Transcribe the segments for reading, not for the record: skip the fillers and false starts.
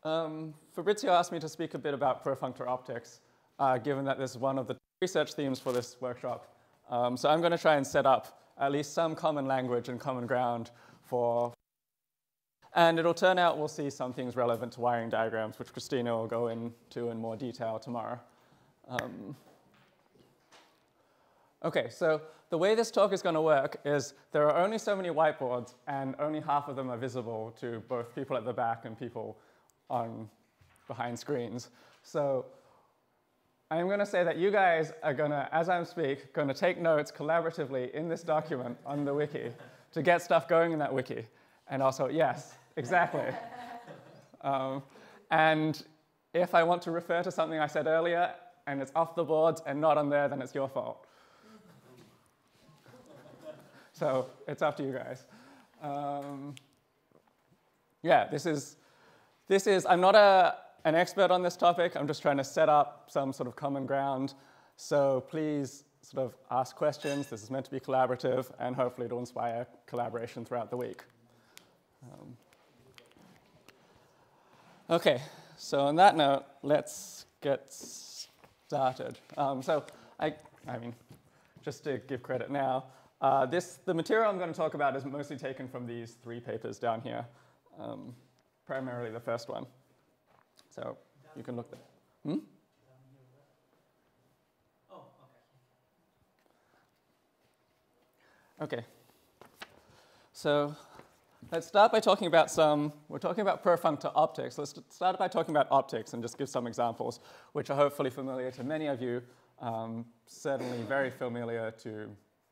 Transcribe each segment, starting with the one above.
Fabrizio asked me to speak a bit about profunctor optics, given that this is one of the research themes for this workshop. So I'm going to try and set up at least some common language and common ground for, and it'll turn out we'll see some things relevant to wiring diagrams, which Christina will go into in more detail tomorrow. Okay, so the way this talk is going to work is there are only so many whiteboards, and only half of them are visible to both people at the back and people behind screens. So I'm going to say that you guys are going to, as I speak, going to take notes collaboratively in this document on the wiki to get stuff going in that wiki. And also, yes, exactly. And if I want to refer to something I said earlier and it's off the boards and not on there, then it's your fault. So it's up to you guys. Yeah, this is, I'm not an expert on this topic. I'm just trying to set up some sort of common ground. So please sort of ask questions. This is meant to be collaborative, and hopefully it'll inspire collaboration throughout the week. Okay, so on that note, let's get started. So I mean, just to give credit now, the material I'm going to talk about is mostly taken from these 3 papers down here, primarily the first one. So you can look there. Oh, okay. Okay. So let's start by talking about we're talking about profunctor optics. Let's start by talking about optics and just give some examples, which are hopefully familiar to many of you, certainly very familiar to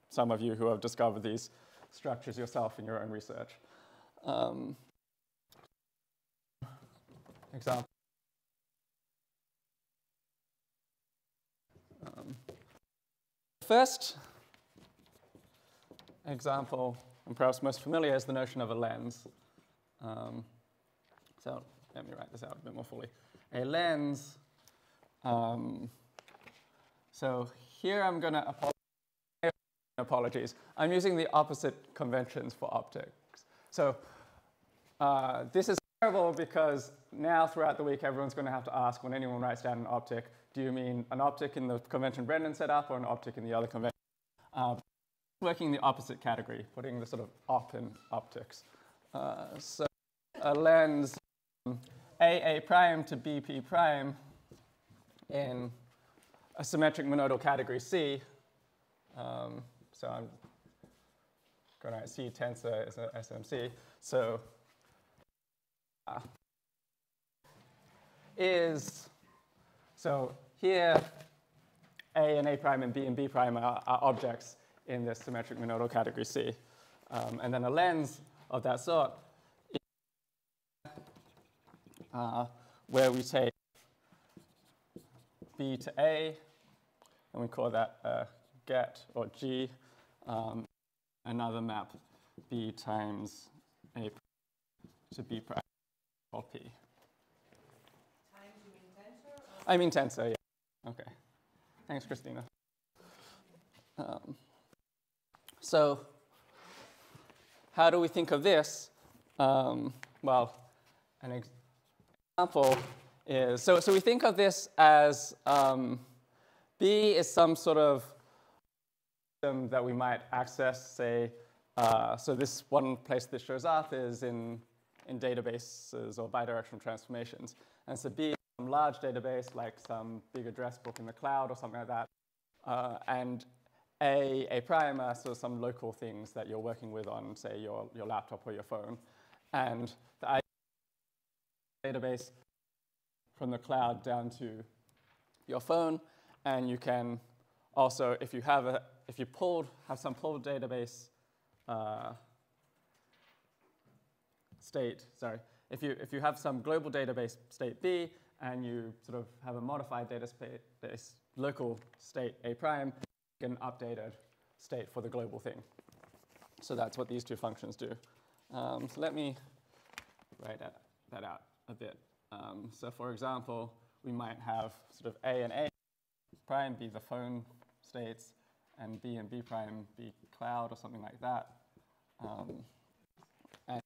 some of you who have discovered these structures yourself in your own research. Example. First example, and perhaps most familiar, is the notion of a lens. So let me write this out a bit more fully. A lens. So here I'm going to apologies. I'm using the opposite conventions for optics. So this is terrible because now throughout the week everyone's going to have to ask when anyone writes down an optic, do you mean an optic in the convention Brendan set up or an optic in the other convention? Working in the opposite category, putting the sort of op in optics. So a lens AA prime to BP prime in a symmetric monodal category C. So I'm going to write C tensor as a SMC. So so here A and A prime and B prime are objects in this symmetric monodal category C. And then a lens of that sort is where we take B to A, and we call that get or G, another map B times A to B prime or P. Times, you mean tensor? I mean tensor, yeah. Okay. Thanks, Christina. So how do we think of this? Well, an example is, so we think of this as B is some sort of system that we might access, say, so this one place this shows up is in databases or bidirectional transformations. And so B is some large database, like some big address book in the cloud or something like that. And A prime are sort of some local things that you're working with on, say, your laptop or your phone. And the idea is database from the cloud down to your phone. And you can also, if you have some pulled database state, sorry, if you have some global database state B and you sort of have a modified database local state A prime, you get an updated state for the global thing. So that's what these two functions do. So let me write that out a bit. So for example, we might have sort of A and A prime be the phone states, and B prime be cloud or something like that. And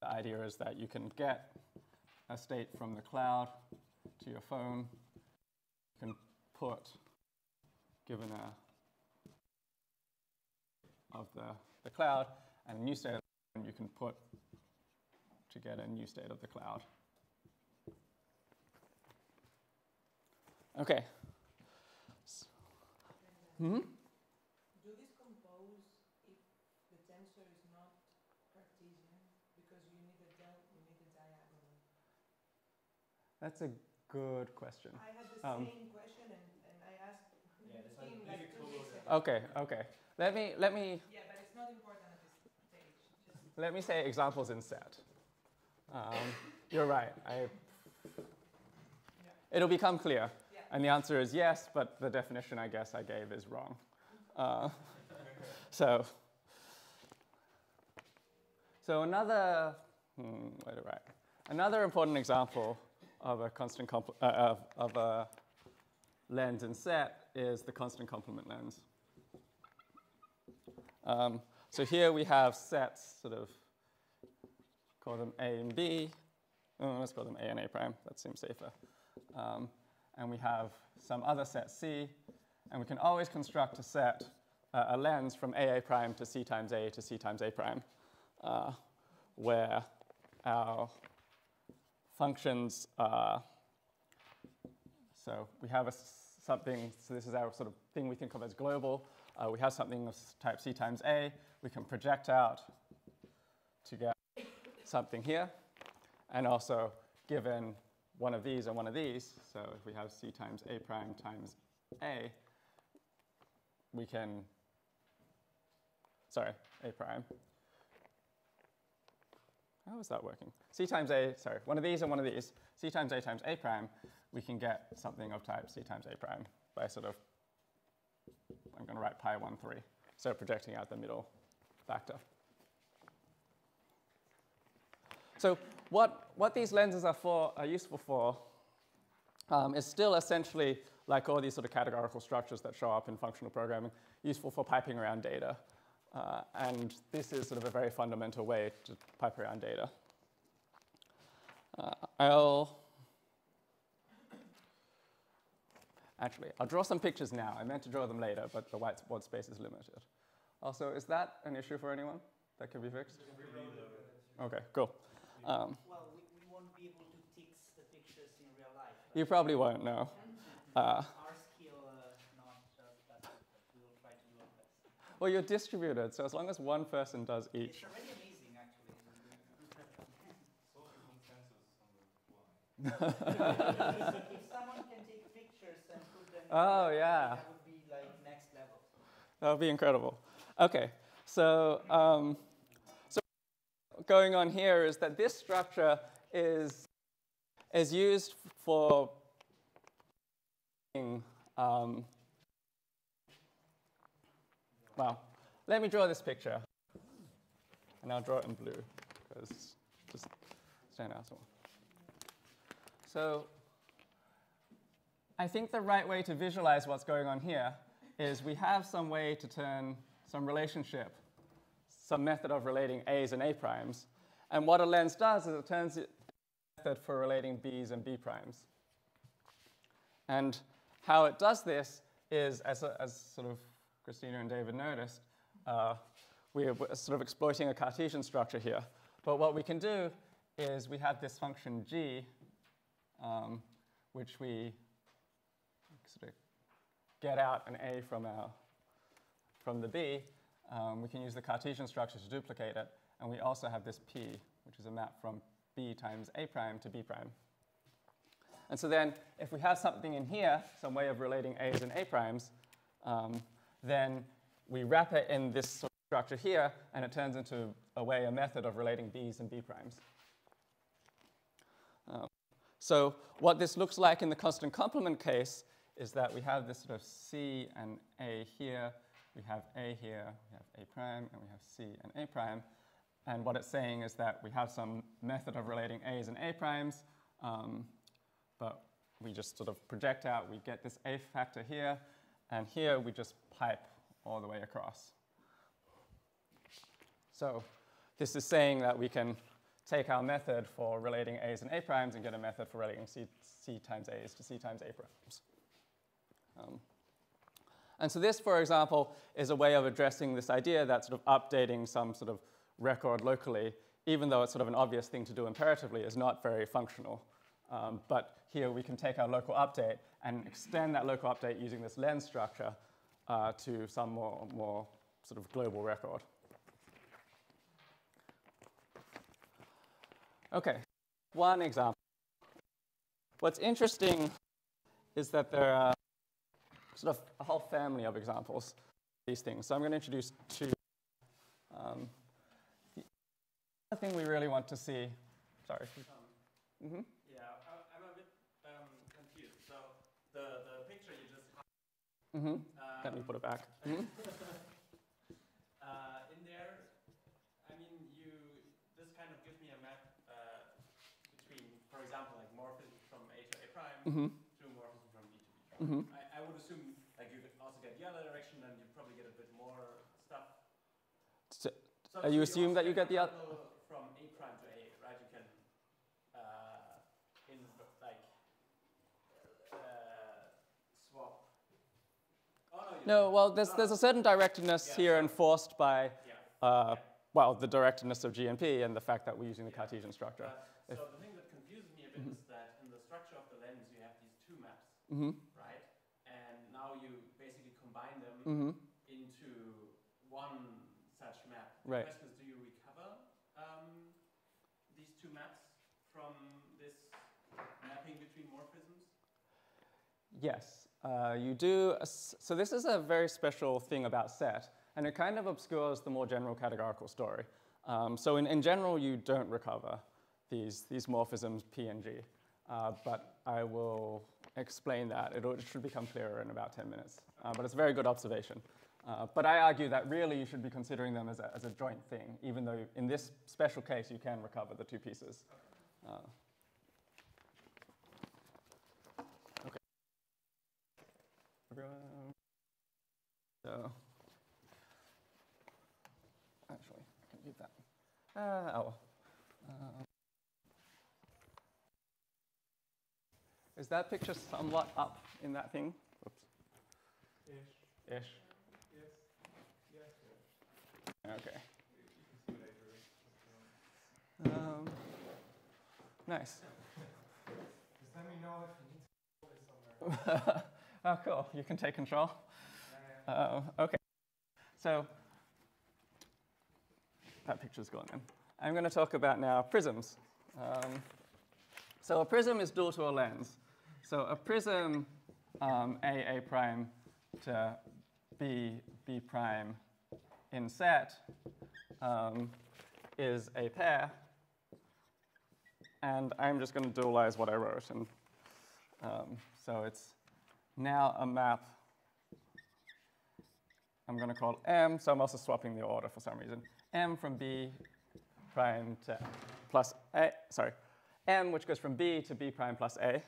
the idea is that you can get a state from the cloud to your phone. You can put, given a of the cloud, and a new state of the phone you can put to get a new state of the cloud. Okay. Do these compose if the tensor is not Cartesian because you need a diagonal? That's a good question. I had the same question and I asked him like 2 weeks ago. Okay. Let me. Yeah, but it's not important at this stage. Just Let me say examples in set. You're right. It'll become clear. Yeah. And the answer is yes, but the definition I guess I gave is wrong. So another, another important example of a constant of a lens in set is the constant complement lens. So here we have sets, sort of, call them A and B. Let's call them A and A prime. That seems safer. And we have some other set C. And we can always construct a set, a lens from AA prime to C times A to C times A prime, where our functions are, so we have something, so this is our sort of thing we think of as global. We have something of type C times A. We can project out to get something here. And also, given one of these and one of these, so if we have C times A prime times A, we can, sorry, A prime. How is that working? C times A, sorry, one of these and one of these, C times A times A prime, we can get something of type C times A prime by sort of, I'm going to write pi 1, 3. So projecting out the middle factor. So what these lenses are useful for is still essentially like all these sort of categorical structures that show up in functional programming, useful for piping around data. And this is sort of a very fundamental way to pipe around data. I'll draw some pictures now. I meant to draw them later, but the whiteboard space is limited. Also, is that an issue for anyone that can be fixed? Okay, cool. Well, we won't be able to fix the pictures in real life. You probably won't know. Our skill, not just that, but we will try to do our best. Well, you're distributed, so as long as one person does each. It's already amazing, actually. Social consensus on the fly. If someone can take pictures and put them Oh, yeah. that would be like next level. That would be incredible. Okay, so going on here is that this structure is used for well, let me draw this picture. And I'll draw it in blue, because just stand out more. So I think the right way to visualize what's going on here is we have some way to turn some relationship, some method of relating A's and A primes. And what a lens does is it turns it method for relating B's and B primes. And how it does this is, as sort of Christina and David noticed, we're sort of exploiting a Cartesian structure here. But what we can do is we have this function g, which we sort of get out an A from the B. We can use the Cartesian structure to duplicate it. And we also have this P, which is a map from B times A prime to B prime. And so then if we have something in here, some way of relating A's and A primes, then we wrap it in this sort of structure here, and it turns into a method of relating B's and B primes. So what this looks like in the constant complement case is that we have this sort of C and A here, we have A here, we have A prime, and we have C and A prime. And what it's saying is that we have some method of relating A's and A primes, but we just sort of project out, we get this A factor here, and here we just pipe all the way across. So this is saying that we can take our method for relating A's and A primes and get a method for relating C times A's to C times A primes. And so this, for example, is a way of addressing this idea that sort of updating some sort of record locally, even though it's sort of an obvious thing to do imperatively, is not very functional. But here we can take our local update and extend that local update using this lens structure to some more sort of global record. Okay, one example. What's interesting is that there are sort of a whole family of examples of these things. So I'm going to introduce two. The other thing we really want to see, sorry. Yeah, I'm a bit confused. So the picture you just Let me put it back. in there, I mean, this kind of gives me a map between, for example, like morphism from A to A prime to morphism from B to B prime. I would assume like you could also get the other direction, and you probably get a bit more stuff. So you assume that you get the other? From A prime to A, right? You can swap. Oh, no, well, there's a certain directedness here enforced by, well, the directedness of G and P and the fact that we're using the Cartesian structure. So the thing that confuses me a bit is that in the structure of the lens, you have these two maps, right? And now you basically combine them into one such map. The question is, do you recover these two maps from this mapping between morphisms? Yes, you do. So this is a very special thing about set, and it kind of obscures the more general categorical story. So in general, you don't recover these morphisms P and G, but I will explain that. It should become clearer in about 10 minutes, but it's a very good observation. But I argue that really you should be considering them as a joint thing, even though in this special case you can recover the two pieces. Okay. So, actually, I can leave that. Is that picture somewhat up in that thing? Oops. Ish. Yes. Okay. You can see later. Nice. Just let me know if you need to hold it somewhere. Oh, cool. You can take control. Okay. So that picture's gone then. I'm going to talk about now prisms. So a prism is dual to a lens. So a prism A prime to B prime in set is a pair. And I'm just going to dualize what I wrote. And so it's now a map I'm going to call M. So I'm also swapping the order for some reason. M from B prime to plus A. Sorry. M, which goes from B to B prime plus A.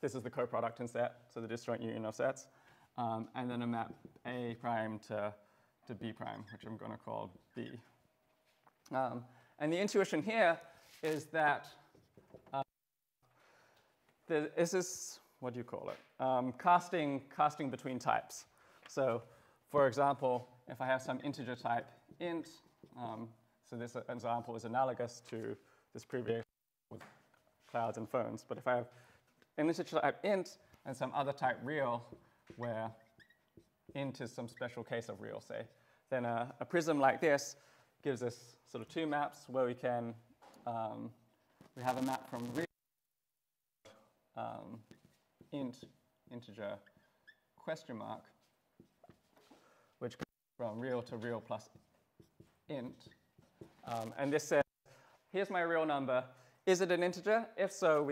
This is the coproduct in set, so the disjoint union of sets. And then a map A prime to B prime, which I'm going to call B. And the intuition here is that this is, what do you call it? Casting between types. So for example, if I have some integer type int, so this example is analogous to this previous with clouds and phones. But if I have an integer type int and some other type real, where int is some special case of real, say, then a prism like this gives us sort of two maps where we can, we have a map from real int integer question mark, which goes from real to real plus int. And this says, here's my real number. Is it an integer? If so,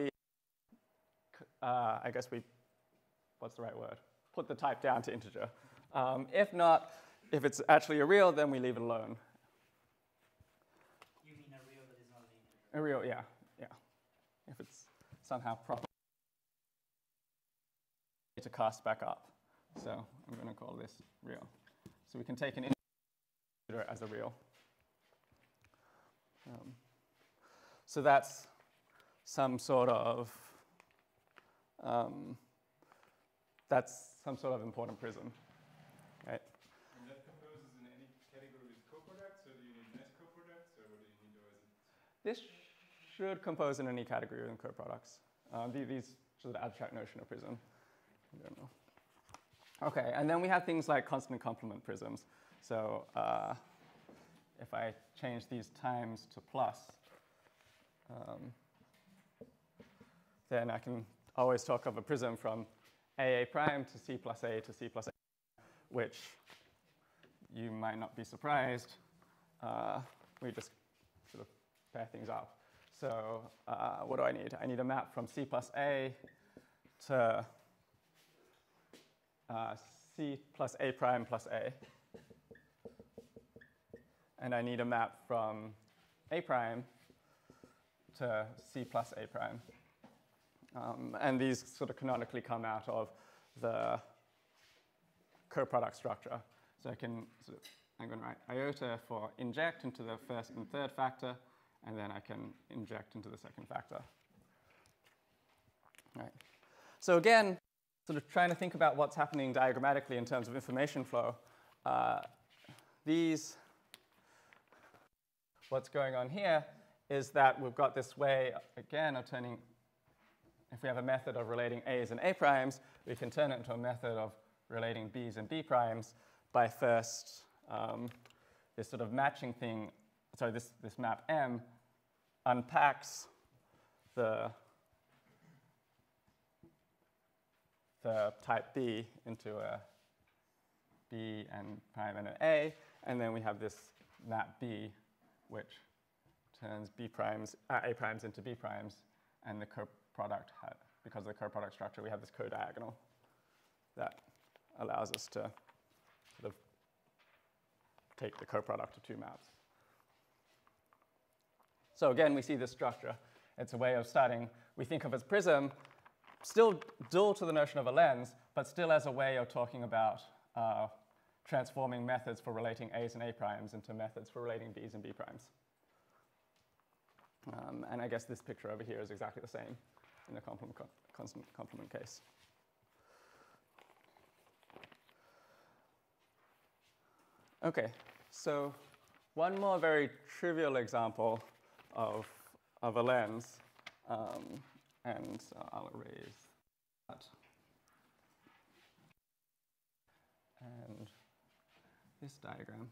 I guess we, what's the right word? Put the type down to integer. If not, if it's actually a real, then we leave it alone. You mean a real that is not an integer? A real, yeah. If it's somehow proper to cast back up. So I'm going to call this real. So we can take an integer as a real. So that's some sort of important prism, right? And that composes in any category with coproducts, or do you need nice coproducts, or what do you need, or is it? This should compose in any category within coproducts. These sort of abstract notion of prism. I don't know. Okay, and then we have things like constant complement prisms. So if I change these times to plus, then I can always talk of a prism from AA prime to C plus A to C plus A, which you might not be surprised. We just sort of pair things up. So what do I need? I need a map from C plus A to C plus A prime plus A. And I need a map from A prime to C plus A prime. And these sort of canonically come out of the coproduct structure. So I'm going to write iota for inject into the first and third factor, and then I can inject into the second factor. Right. So again, sort of trying to think about what's happening diagrammatically in terms of information flow. What's going on here is that we've got this way, again, of turning, if we have a method of relating A's and A primes, we can turn it into a method of relating B's and B primes by first this sort of matching thing, sorry, this map M unpacks the type B into a B and prime and an A, and then we have this map B, which turns B primes, A primes into B primes, and the coproduct, because of the coproduct structure, we have this codiagonal that allows us to sort of take the coproduct of two maps. So again, we see this structure. It's a way of starting, we think of as prism, still dual to the notion of a lens, but still as a way of talking about transforming methods for relating A's and A primes into methods for relating B's and B primes. And I guess this picture over here is exactly the same in the constant complement case. Okay, so one more very trivial example of a lens, and I'll erase that. And this diagram.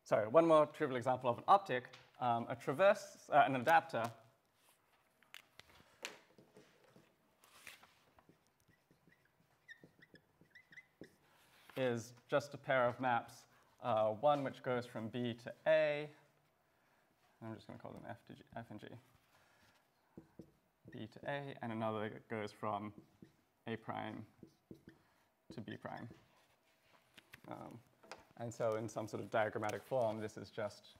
Sorry, one more trivial example of an optic. A traverse, an adapter is just a pair of maps, one which goes from B to A. I'm just going to call them F and G. B to A, and another that goes from A prime to B prime. And so in some sort of diagrammatic form, this is just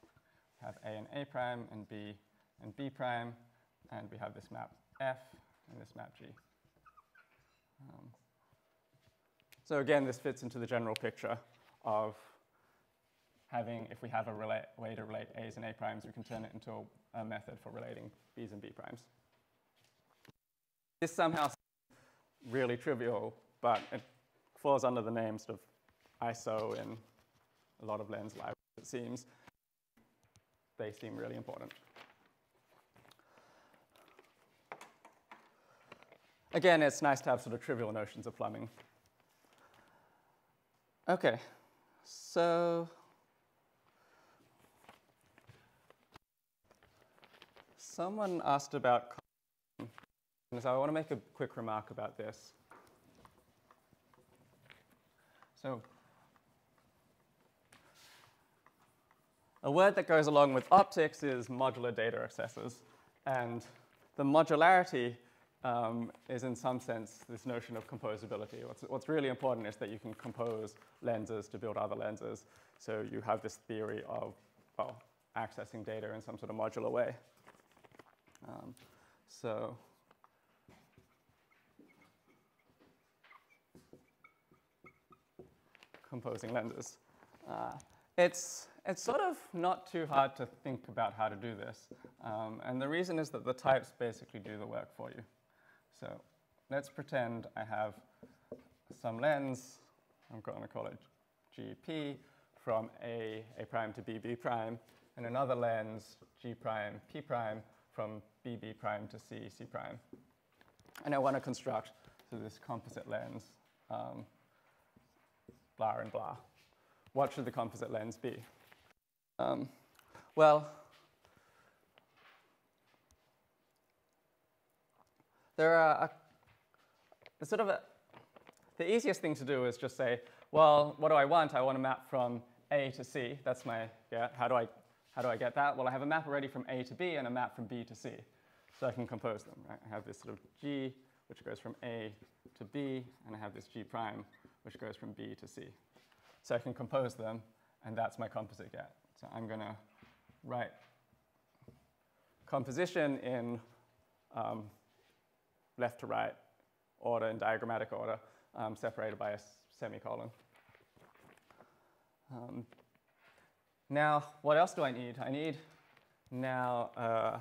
have A and A prime and B prime, and we have this map F and this map G. So again, this fits into the general picture of having, if we have a way to relate A's and A primes, we can turn it into a method for relating B's and B primes. This somehow seems really trivial, but it falls under the name sort of ISO in a lot of lens libraries, it seems. They seem really important. Again, it's nice to have sort of trivial notions of plumbing. Okay, so someone asked about, so I want to make a quick remark about this. So a word that goes along with optics is modular data accessors. And the modularity is in some sense this notion of composability. What's really important is that you can compose lenses to build other lenses. So you have this theory of, well, accessing data in some sort of modular way. So composing lenses. it's sort of not too hard to think about how to do this. And the reason is that the types basically do the work for you. So let's pretend I have some lens, I'm going to call it GP, from A prime to B prime, and another lens, G prime, P prime, from B prime to C prime. And I want to construct this composite lens, blah and blah. What should the composite lens be? Well, there are the easiest thing to do is just say, well, what do I want? I want to map from A to C. That's my, yeah, how do I get that? Well, I have a map already from A to B and a map from B to C. So I can compose them, right? I have this sort of G, which goes from A to B, and I have this G prime, which goes from B to C. So I can compose them, and that's my composite get. So I'm going to write composition in left to right order, in diagrammatic order, separated by a semicolon. Now, what else do I need? I need now a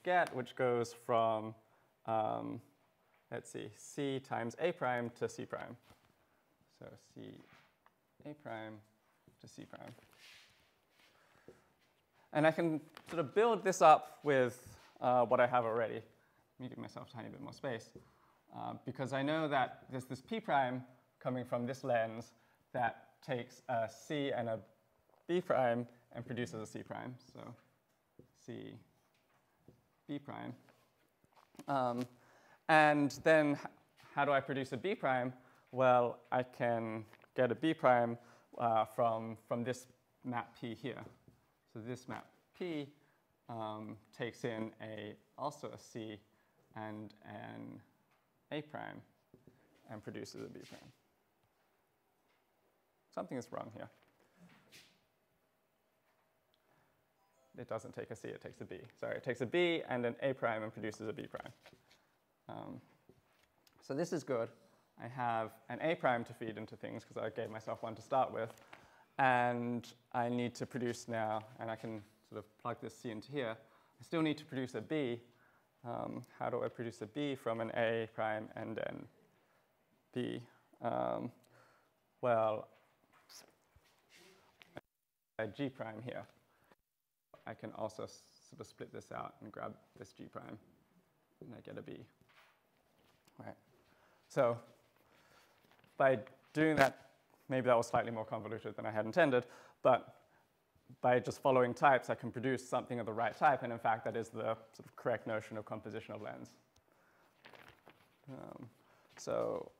get which goes from, let's see, C times A prime to C prime. So C A prime to C prime. And I can sort of build this up with what I have already. Let me give myself a tiny bit more space. Because I know that there's this P prime coming from this lens that takes a C and a B prime and produces a C prime. So C, B prime. And then how do I produce a B prime? Well, I can get a B prime from this map P here. So this map P takes in also a C and an A prime and produces a B prime. Something is wrong here. It doesn't take a C, it takes a B. Sorry, it takes a B and an A prime and produces a B prime. So this is good. I have an A prime to feed into things because I gave myself one to start with. And I need to produce now, and I can sort of plug this C into here. I still need to produce a B. How do I produce a B from an A prime and then B? Well, a G prime here. I can also sort of split this out and grab this G prime, and I get a B. Right. So by doing that, maybe that was slightly more convoluted than I had intended, but by just following types, I can produce something of the right type, and in fact, that is the sort of correct notion of composition of lens. So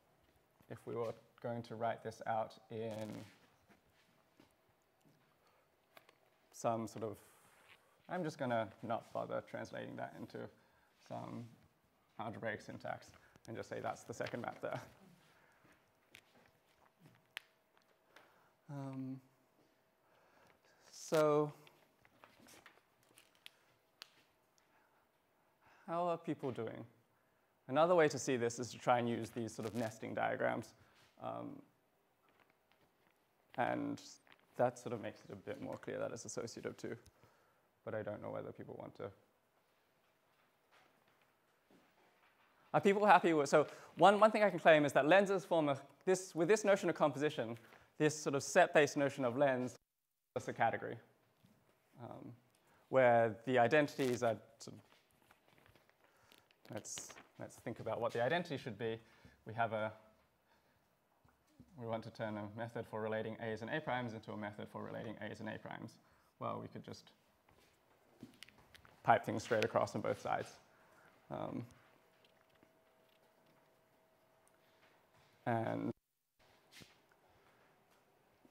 if we were going to write this out in some sort of, I'm just going to not bother translating that into some algebraic syntax and just say that's the second map there. So how are people doing? Another way to see this is to try and use these sort of nesting diagrams. And that sort of makes it a bit more clear that it's associative too. But I don't know whether people want to. Are people happy with, so one thing I can claim is that lenses form with this notion of composition, this sort of set-based notion of lens is a category, where the identities are sort of, let's think about what the identity should be. We want to turn a method for relating A's and A primes into a method for relating A's and A primes. Well, we could just pipe things straight across on both sides. And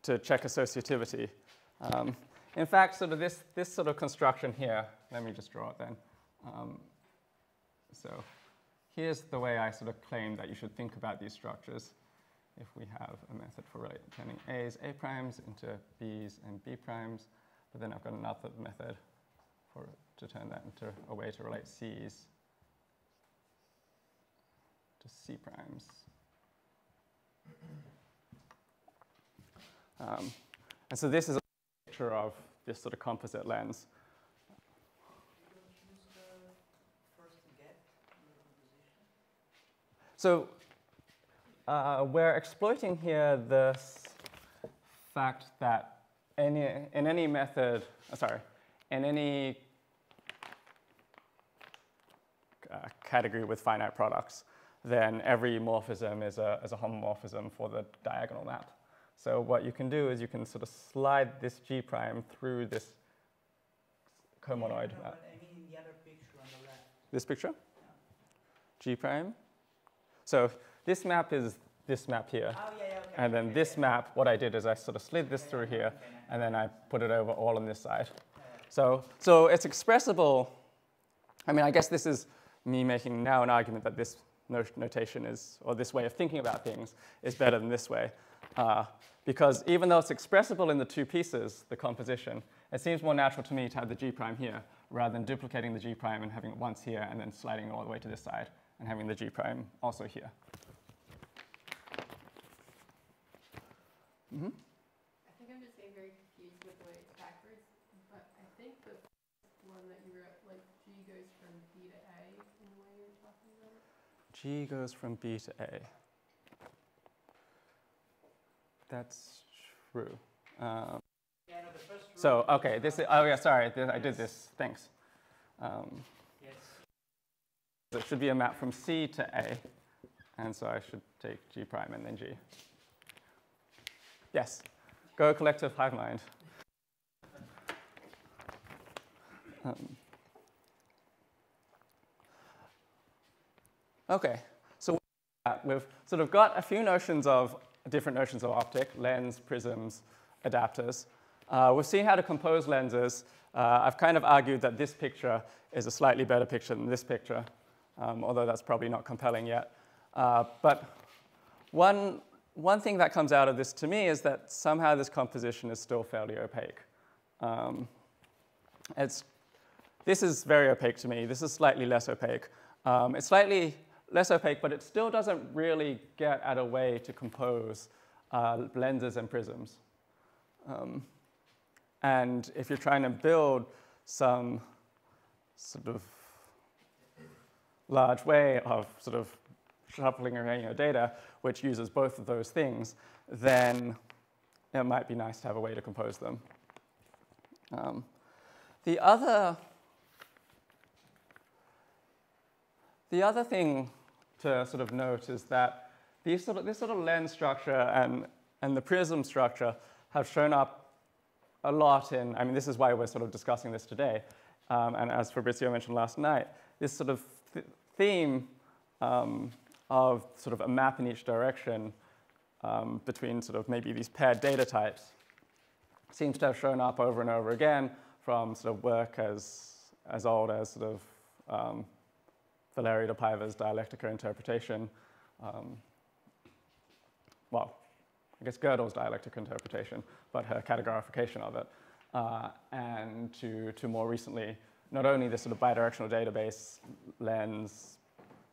to check associativity. In fact, sort of this sort of construction here, let me just draw it then. So here's the way I sort of claim that you should think about these structures. If we have a method for turning A's, A primes into B's and B primes, but then I've got another method to turn that into a way to relate C's to C primes. And so this is picture of this sort of composite lens. You don't use the first get in the composition? So we're exploiting here this fact that in any method, in any category with finite products, then every morphism is a homomorphism for the diagonal map. So what you can do is you can sort of slide this G prime through this comonoid map. I mean in the other picture on the left. This picture? Yeah. G prime. So this map is this map here. Oh, yeah, okay. And then this map, what I did is I sort of slid this through here, and then I put it over all on this side. So it's expressible. I mean, I guess this is me making now an argument that this notation is, or this way of thinking about things is better than this way. Because even though it's expressible in the two pieces, the composition, it seems more natural to me to have the G prime here rather than duplicating the G prime and having it once here and then sliding it all the way to this side and having the G prime also here. Mm-hmm. I think I'm just getting very confused with the way it's backwards, but I think the one that you wrote, like G goes from B to A in the way you're talking about it. G goes from B to A. That's true. Yeah, no, the first So, okay, this is, oh yeah, sorry, I did this, thanks. yes. It should be a map from C to A, and so I should take G prime and then G. Yes, go collective hive mind. Okay, so we've sort of got a few notions of different notions of optic, lens, prisms, adapters. We've seen how to compose lenses. I've kind of argued that this picture is a slightly better picture than this picture, although that's probably not compelling yet. But one thing that comes out of this to me is that somehow this composition is still fairly opaque. This is very opaque to me. This is slightly less opaque. It's slightly less opaque, but it still doesn't really get at a way to compose lenses and prisms. And if you're trying to build some sort of large way of sort of shuffling around your data, which uses both of those things, then it might be nice to have a way to compose them. The other thing to sort of note is that this sort of lens structure and the prism structure have shown up a lot in, I mean, this is why we're sort of discussing this today. And as Fabrizio mentioned last night, this sort of theme of sort of a map in each direction between sort of maybe these paired data types seems to have shown up over and over again from sort of work as old as sort of Valerio de Paiva's dialectica interpretation. Well, I guess Gödel's dialectic interpretation, but her categorification of it. And to more recently, not only this sort of bidirectional database, lens,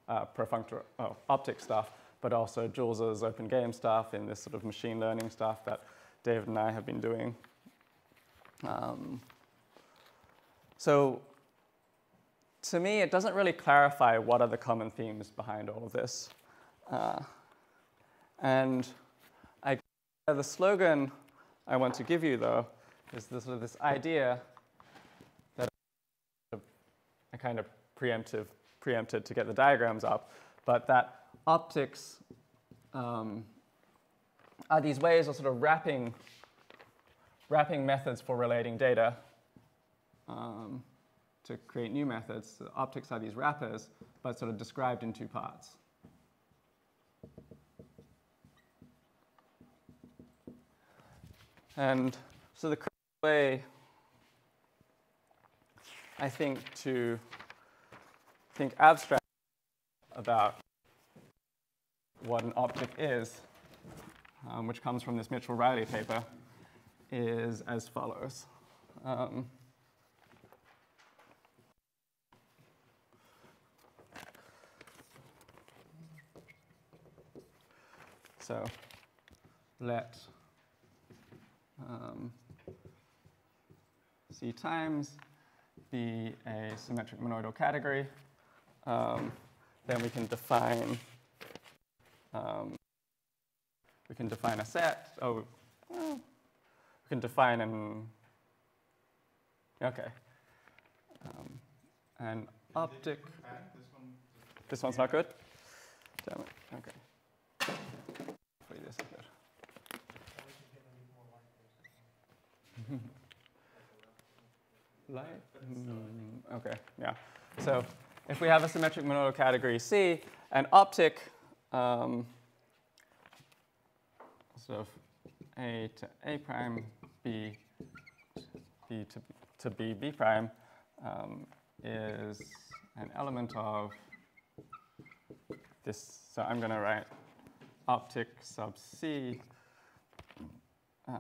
optic stuff, but also Jules's open game stuff in this sort of machine learning stuff that David and I have been doing. So to me, it doesn't really clarify what are the common themes behind all of this. And the slogan I want to give you, though, is this idea that I kind of preempted to get the diagrams up, but that optics are these ways of sort of wrapping methods for relating data to create new methods. So optics are these wrappers, but sort of described in two parts. And so the correct way, I think, to think abstract about what an optic is, which comes from this Mitchell-Riley paper, is as follows. So let C times be a symmetric monoidal category, then we can define a set. Oh, well, we can define an optic. This one's not good? Damn it. Okay. Hopefully this is good. Light? Okay, yeah. So if we have a symmetric monoidal category C, an optic sort of A to A prime, B to B prime is an element of this. So I'm going to write optic sub C A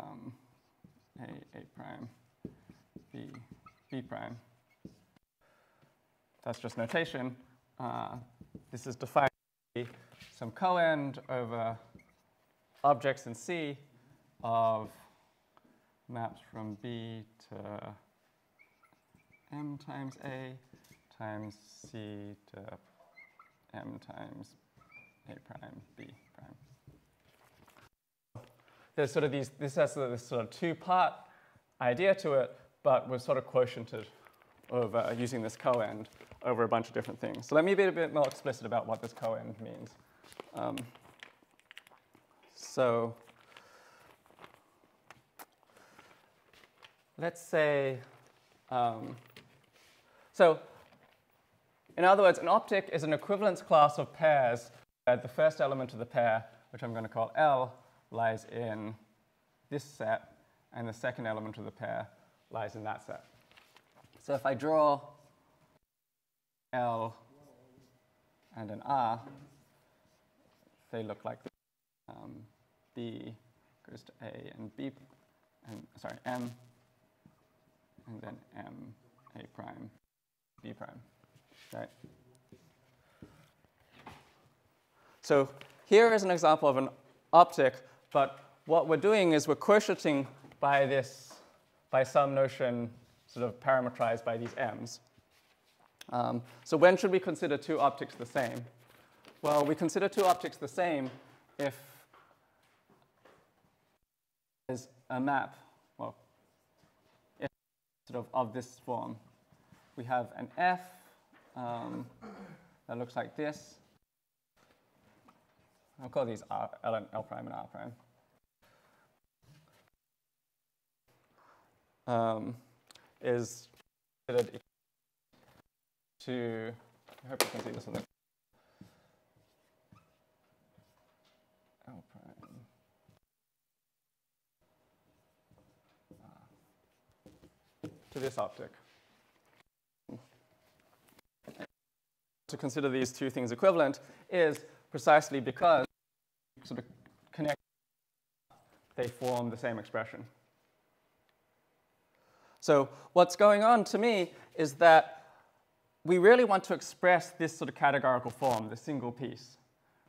prime, B prime. That's just notation. This is defined some coend over objects in C of maps from B to M times A times C to M times A prime, B prime. There's sort of these, this has this sort of two-part idea to it, but we're sort of quotiented over using this coend over a bunch of different things. So let me be a bit more explicit about what this coend means. So let's say, so in other words, an optic is an equivalence class of pairs where the first element of the pair, which I'm going to call L, lies in this set, and the second element of the pair lies in that set. So if I draw L and an R, they look like this. B goes to A and B, and sorry, M, and then M, A prime, B prime, right? So here is an example of an optic, but what we're doing is we're quotieting by this, by some notion sort of parametrized by these M's. So when should we consider two optics the same? Well, we consider two optics the same if there's a map, well, if sort of this form. We have an F that looks like this. I'll call these L prime and R prime. Is considered to, I hope you can see this on the L prime. To this optic. To consider these two things equivalent is precisely because sort of connect, they form the same expression. So what's going on to me is that we really want to express this sort of categorical form, the single piece,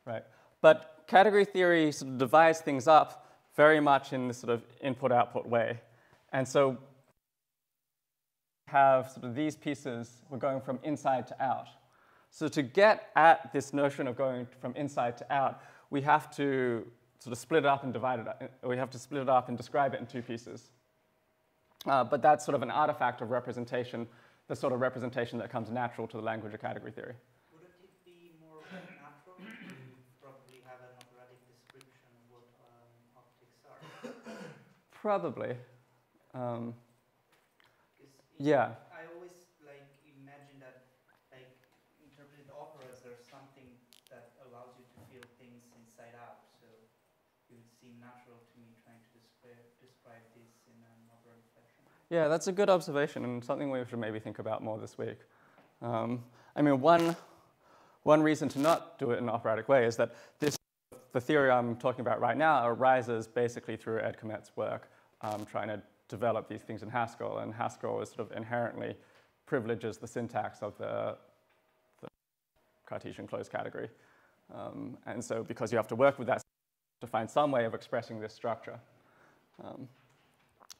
right? But category theory sort of divides things up very much in this sort of input-output way. And so we have sort of these pieces, we're going from inside to out. So to get at this notion of going from inside to out, we have to sort of split it up and divide it up. We have to split it up and describe it in two pieces. But that's sort of an artifact of representation, the sort of representation that comes natural to the language of category theory. Wouldn't it be more natural to probably have an operatic description of what optics are? Probably. Yeah. I always imagine that interpreted operas, there's something that allows you to feel things inside out. So it would seem natural to me trying to describe this in an operatic fashion. Yeah, that's a good observation and something we should maybe think about more this week. I mean, one reason to not do it in an operatic way is that the theory I'm talking about right now arises basically through Ed Komet's work trying to develop these things in Haskell, and Haskell is sort of inherently privileges the syntax of the Cartesian closed category. And so because you have to work with that to find some way of expressing this structure.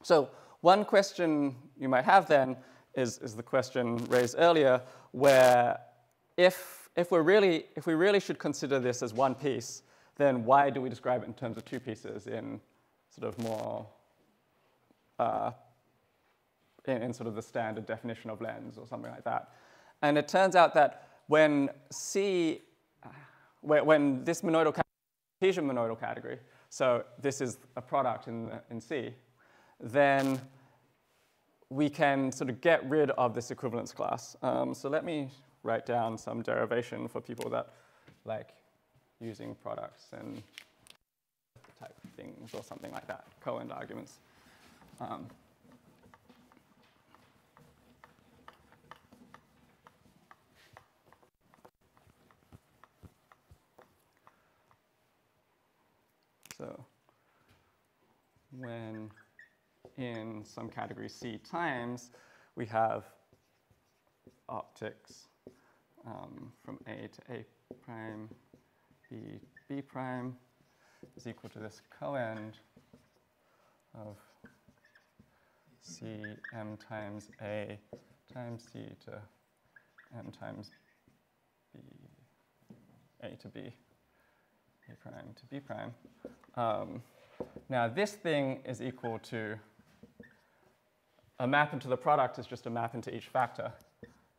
So one question you might have then is the question raised earlier, where if we really should consider this as one piece, then why do we describe it in terms of two pieces in sort of more in sort of the standard definition of lens or something like that? And it turns out that when this monoidal Cartesian monoidal category, so this is a product in C, then we can sort of get rid of this equivalence class. So let me write down some derivation for people that like using products and type of things or something like that, co-end arguments. So when in some category C times, we have optics from A to A prime, B prime is equal to this coend of C m times A times C to m times B, A to B, A prime to B prime. Now this thing is equal to a map into the product is just a map into each factor.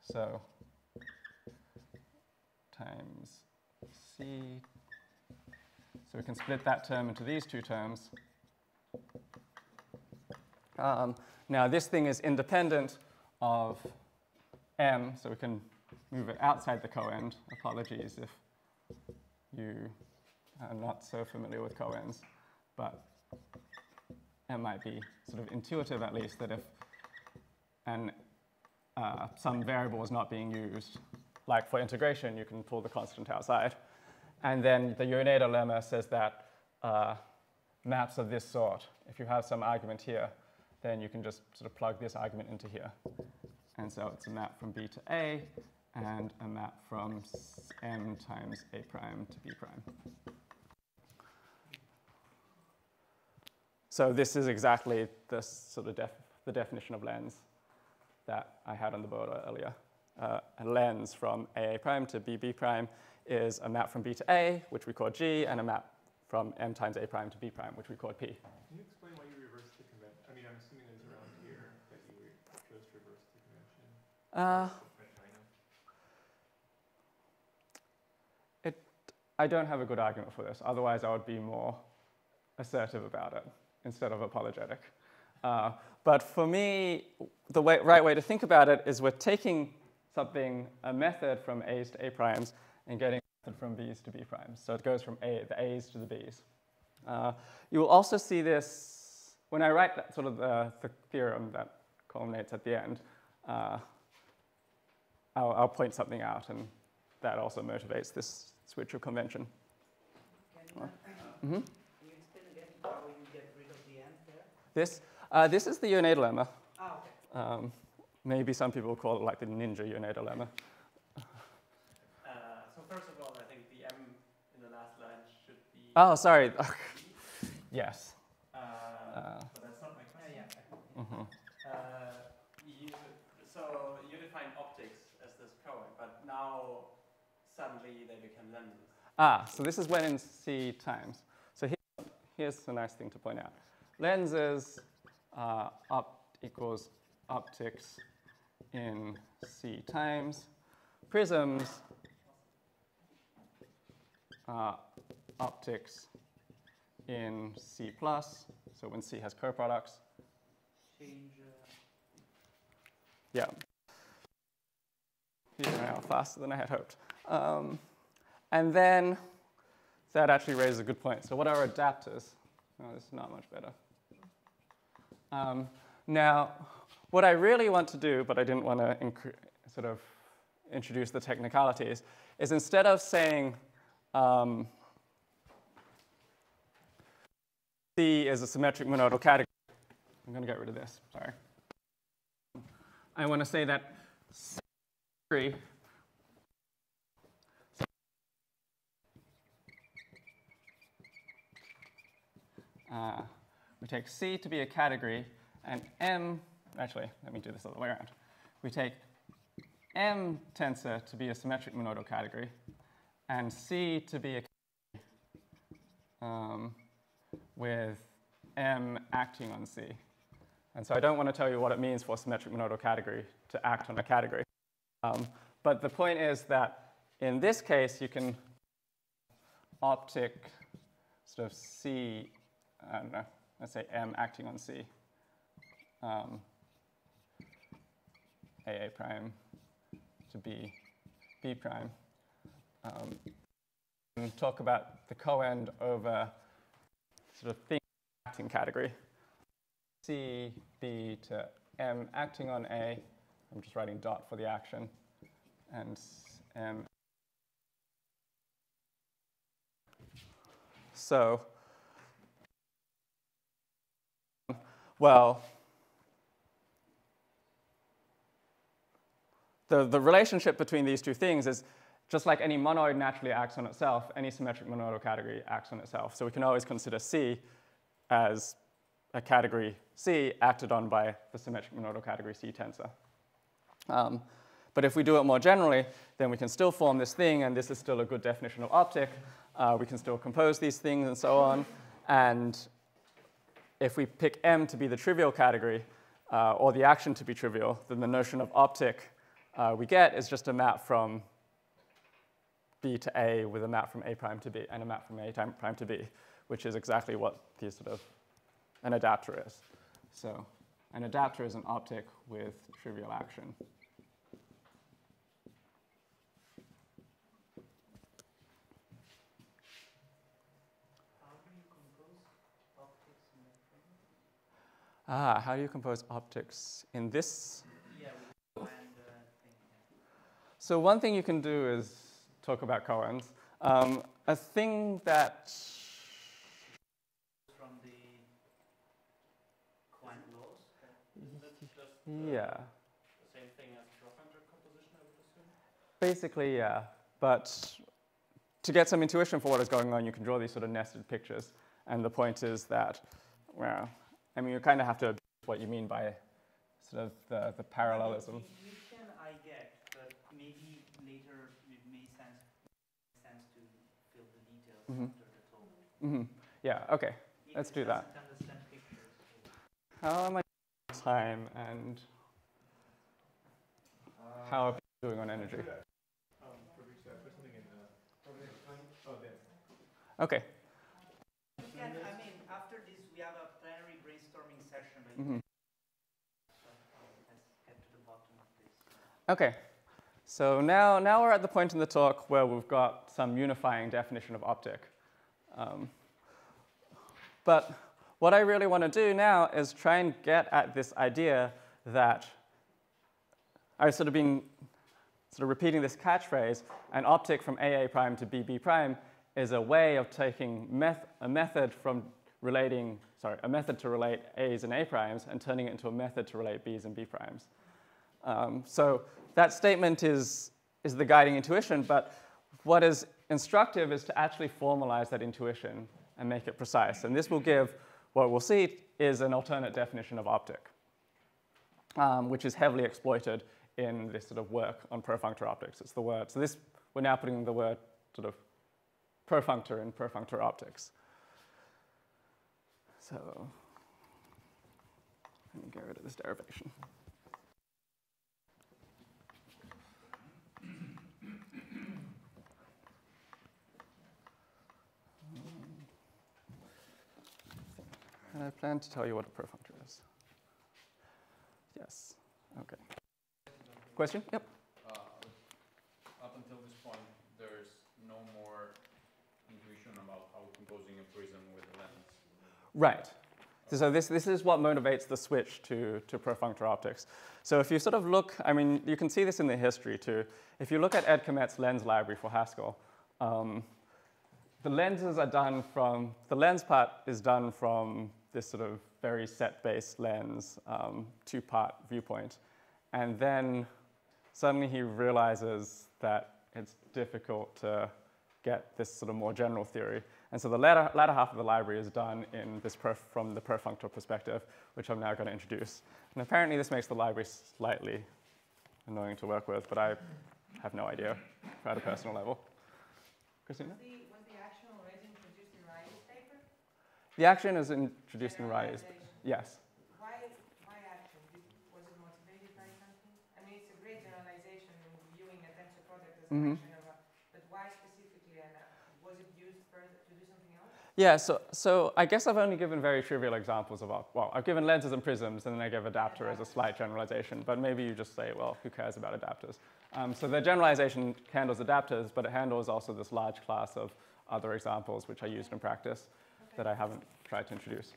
So times C. So we can split that term into these two terms. Now this thing is independent of M, so we can move it outside the coend. Apologies if you are not so familiar with coends, but it might be sort of intuitive at least that if some variable is not being used, like for integration, you can pull the constant outside. And then the Untitled lemma says that maps of this sort, if you have some argument here, then you can just sort of plug this argument into here. And so it's a map from B to A and a map from M times A prime to B prime. So this is exactly the sort of the definition of lens that I had on the board earlier. A lens from A prime to B prime is a map from B to A, which we call G, and a map from M times A prime to B prime, which we call P. Can you explain why you reversed the convention? I mean, I'm assuming it was around here that you chose to reverse the convention. I don't have a good argument for this. Otherwise, I would be more assertive about it instead of apologetic. But for me, the right way to think about it is we're taking a method from A's to A primes and getting a method from B's to B primes. So it goes from the A's to the B's. You will also see this when I write that sort of the theorem that culminates at the end. I'll point something out, and that also motivates this switch of convention. Can you explain again how you get rid of the end there? This is the Untitled lemma. Ah, okay. Maybe some people call it like the ninja Untitled lemma. So first of all, I think the M in the last line should be... Oh, sorry. Yes. But that's not my question. Mm-hmm. So you define optics as this coend, but now suddenly they become lenses. So this is when in C times. So here's a nice thing to point out. Lenses equals optics in C times. Prisms optics in C plus, so when C has coproducts. Change. Yeah. These are now faster than I had hoped. And then that actually raises a good point. So what are adapters? Oh, this is not much better. Now, what I really want to do, but I didn't want to sort of introduce the technicalities, is instead of saying C is a symmetric monoidal category, I'm going to get rid of this, sorry. I want to say that C we take C to be a category, and M, actually, let me do this the other way around. We take M tensor to be a symmetric monodal category, and C to be a with M acting on C. And so I don't want to tell you what it means for a symmetric monodal category to act on a category. But the point is that in this case, you can optic sort of C, I don't know, let's say M acting on C, AA prime to B, B prime, and talk about the coend over sort of thing acting category. C, B to M acting on A, I'm just writing dot for the action, and M. So, well, the relationship between these two things is just like any monoid naturally acts on itself, any symmetric monodal category acts on itself. So we can always consider C as a category C acted on by the symmetric monodal category C tensor. But if we do it more generally, then we can still form this thing, and this is still a good definition of optic. We can still compose these things and so on. And if we pick M to be the trivial category, or the action to be trivial, then the notion of optic we get is just a map from B to A with a map from A prime to B and a map from A prime to B, which is exactly what these sort of an adapter is. So an adapter is an optic with trivial action. How do you compose optics in that framework? How do you compose optics in this? Yeah, with and thing. Yeah. So one thing you can do is talk about coends. A thing that From the Quant laws. That's just yeah, the same thing as Drawfunctor composition, I would assume? basically, yeah. But to get some intuition for what is going on, you can draw these sort of nested pictures. And the point is that, well, I mean, you kind of have to what you mean by sort of the parallelism. Intuition I get, but maybe later it may sense to fill the details after the talk. Mm-hmm. Yeah, okay, let's do that. Understand pictures. How am I doing on time, and how are people doing on energy? Okay. I mean, after this, we have a plenary brainstorming session. Mm-hmm. Let's get to the bottom of this. Okay. So now we're at the point in the talk where we've got some unifying definition of optic. But what I really want to do now is try and get at this idea that I've sort of been repeating this catchphrase, an optic from AA prime to BB prime is a way of taking a method to relate A's and A primes and turning it into a method to relate B's and B primes. So that statement is the guiding intuition, but what is instructive is to actually formalize that intuition and make it precise. And this will give, what we'll see is an alternate definition of optic, which is heavily exploited in this sort of work on profunctor optics. It's the word. So this, we're now putting the word sort of profunctor in profunctor optics. So let me get rid of this derivation. And I plan to tell you what a profunctor is. Yes. Okay. Question? Yep. Up until this point, there's no more intuition about how composing a prism with a lens. Right. So this is what motivates the switch to profunctor optics. So if you sort of look, I mean, you can see this in the history too. If you look at Ed Komet's lens library for Haskell, the lenses are done from, the lens part is done from this sort of very set-based lens, two-part viewpoint. And then suddenly he realizes that it's difficult to get this sort of more general theory. And so the latter half of the library is done in this from the perfunctor perspective, which I'm now going to introduce. And apparently this makes the library slightly annoying to work with, but I have no idea at a personal level. Christina? Was the action already introduced in Riley's paper? The action is introduced in Riley's. Yes. Why action? Was it motivated by something? I mean, it's a great generalization in viewing a tensor product as an action of a, but why specifically? And was it used further to do something else? Yeah, so I guess I've only given very trivial examples of, well, I've given lenses and prisms, and then I give adapter as a slight generalization, but maybe you just say, well, who cares about adapters? So the generalization handles adapters, but it handles also this large class of other examples which I used in practice that I haven't tried to introduce. Is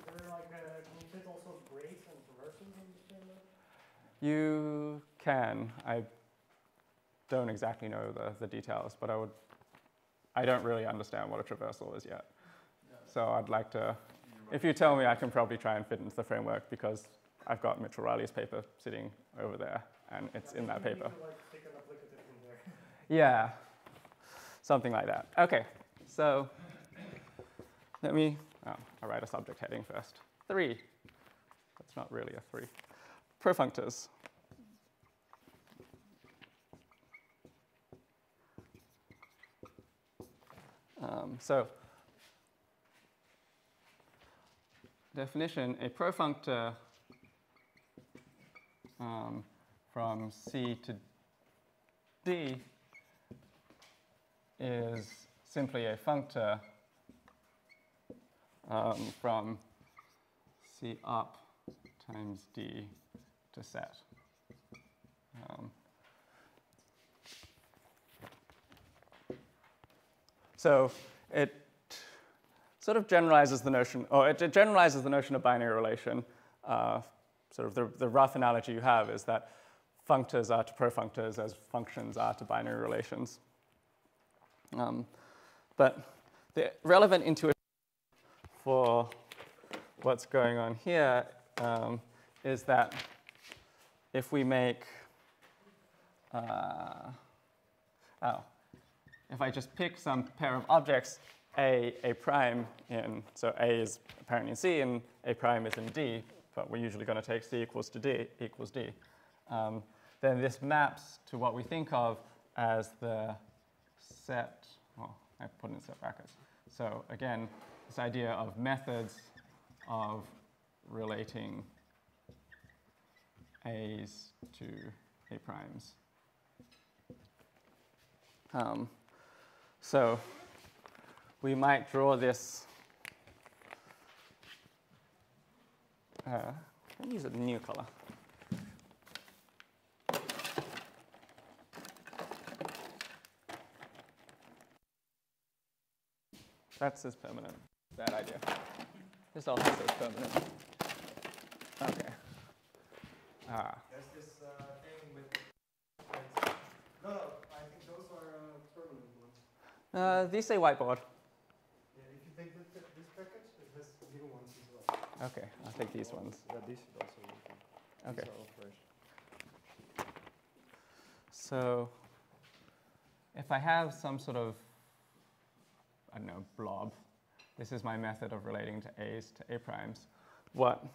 there like, can you fit also grades and traversals in the same level? You can. I don't exactly know the details, but I don't really understand what a traversal is yet. So I'd like to, if you tell me, I can probably try and fit into the framework because I've got Mitchell Riley's paper sitting over there, and it's in that paper. You like pick an applicative in there. Yeah, something like that. Okay, so let me, I'll write a subject heading first. 3. That's not really a 3. Perfunctors. So definition, a perfunctor from C to D is simply a functor from C up times D to set. So it sort of generalizes the notion, or it generalizes the notion of binary relation. Sort of the rough analogy you have is that functors are to perfunctors as functions are to binary relations. But the relevant intuition for what's going on here is that if we make, if I just pick some pair of objects, A prime in, so A is apparently in C and A prime is in D, but we're usually going to take C equals to D equals D. Then this maps to what we think of as the set, well, I put in set brackets. So again, this idea of methods of relating A's to A primes. So we might draw this, let me use a new color. That says permanent. Bad idea. This also says permanent. Okay. There's this thing with, no, I think those are permanent ones. These say whiteboard. Yeah, if you take this package, it has new ones as well. Okay, I'll take these ones. Yeah, these should also work. Okay. These are all fresh. So if I have some sort of, I don't know, blob, this is my method of relating to A's to A primes. What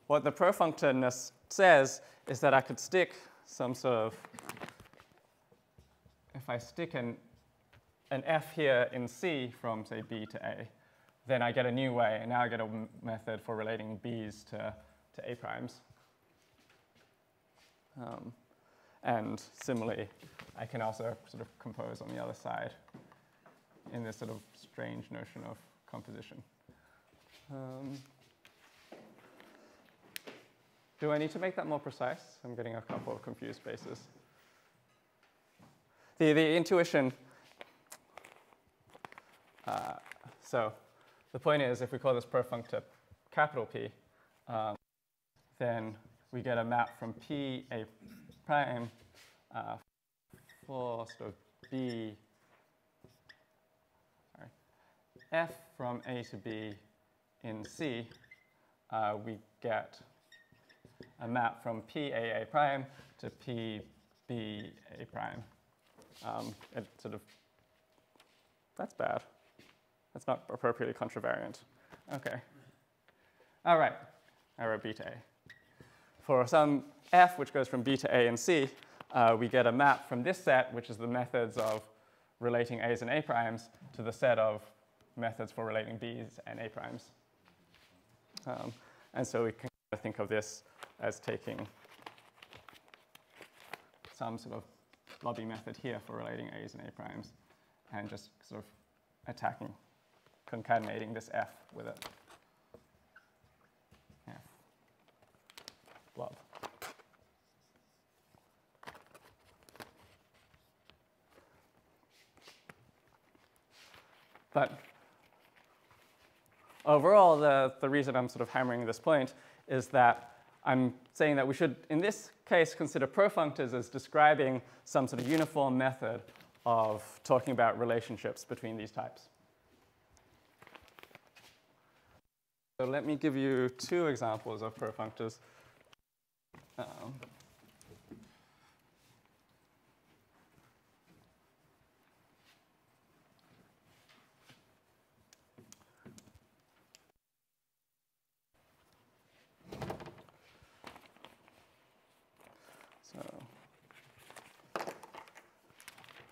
the perfunctorness says is that I could stick some sort of, if I stick an F here in C from, say, B to A, then I get a new way, and now I get a method for relating B's to A primes. And similarly, I can also sort of compose on the other side in this sort of strange notion of composition. Do I need to make that more precise? I'm getting a couple of confused spaces. The intuition, so the point is, if we call this perfunctor capital P, then we get a map from P A prime for sort of B, F from A to B in C, we get a map from PAA prime to PBA prime. It sort of that's bad. That's not appropriately contravariant. Okay. All right, I wrote B to A. For some f which goes from B to A and C, we get a map from this set, which is the methods of relating A's and A primes, to the set of methods for relating B's and A primes. And so we can think of this as taking some sort of lobby method here for relating A's and A primes, and just sort of attacking, concatenating this f with it. F blob. But overall, the reason I'm sort of hammering this point is that I'm saying that we should, in this case, consider profunctors as describing some sort of uniform method of talking about relationships between these types. So let me give you two examples of profunctors.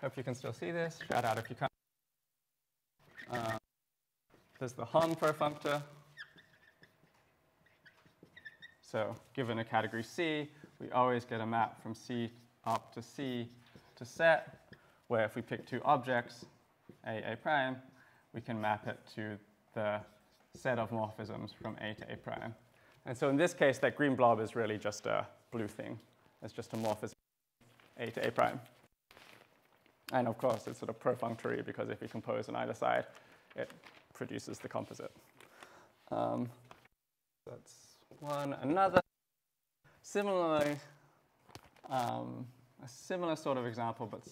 Hope you can still see this. Shout out if you can't. There's the Hom profunctor. So given a category C, we always get a map from C up to C to set, where if we pick two objects, A prime, we can map it to the set of morphisms from A to A prime. And so in this case, that green blob is really just a blue thing. It's just a morphism A to A prime. And of course, it's sort of profunctory because if we compose on either side, it produces the composite. That's one. Another similarly, a similar sort of example, but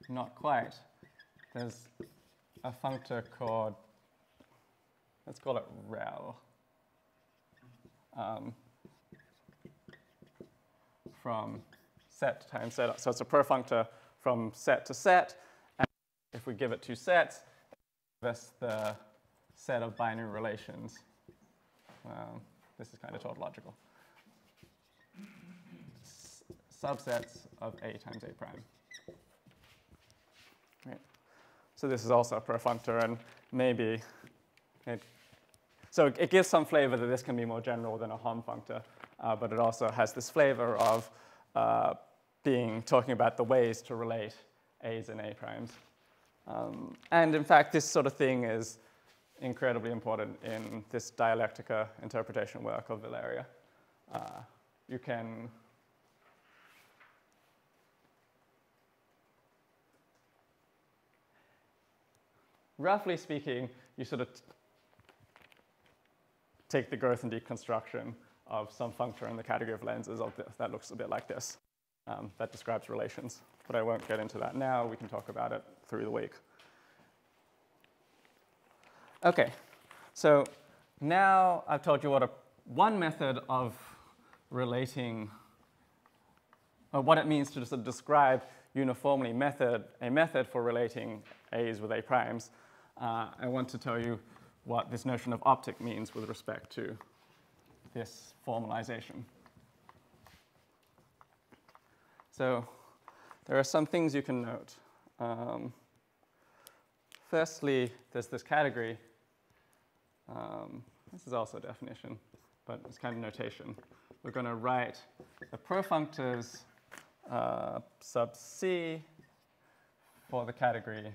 not quite. There's a functor called, let's call it rel, from set times set. So it's a profunctor from set to set. And if we give it two sets, it gives us the set of binary relations. This is kind of tautological. Subsets of A times A prime. Right. So this is also a profunctor, and maybe so it gives some flavor that this can be more general than a Hom functor, but it also has this flavor of talking about the ways to relate A's and A primes. And in fact, this sort of thing is incredibly important in this dialectica interpretation work of Valeria. You can roughly speaking, you sort of take the growth and deconstruction of some functor in the category of lenses of this. That looks a bit like this. That describes relations. But I won't get into that now. We can talk about it through the week. OK, so now I've told you what one method of relating, or what it means to sort of describe uniformly a method for relating A's with A primes. I want to tell you what this notion of optic means with respect to this formalization. So there are some things you can note. Firstly, there's this category. This is also a definition, but it's kind of notation. We're going to write the profunctors sub C for the category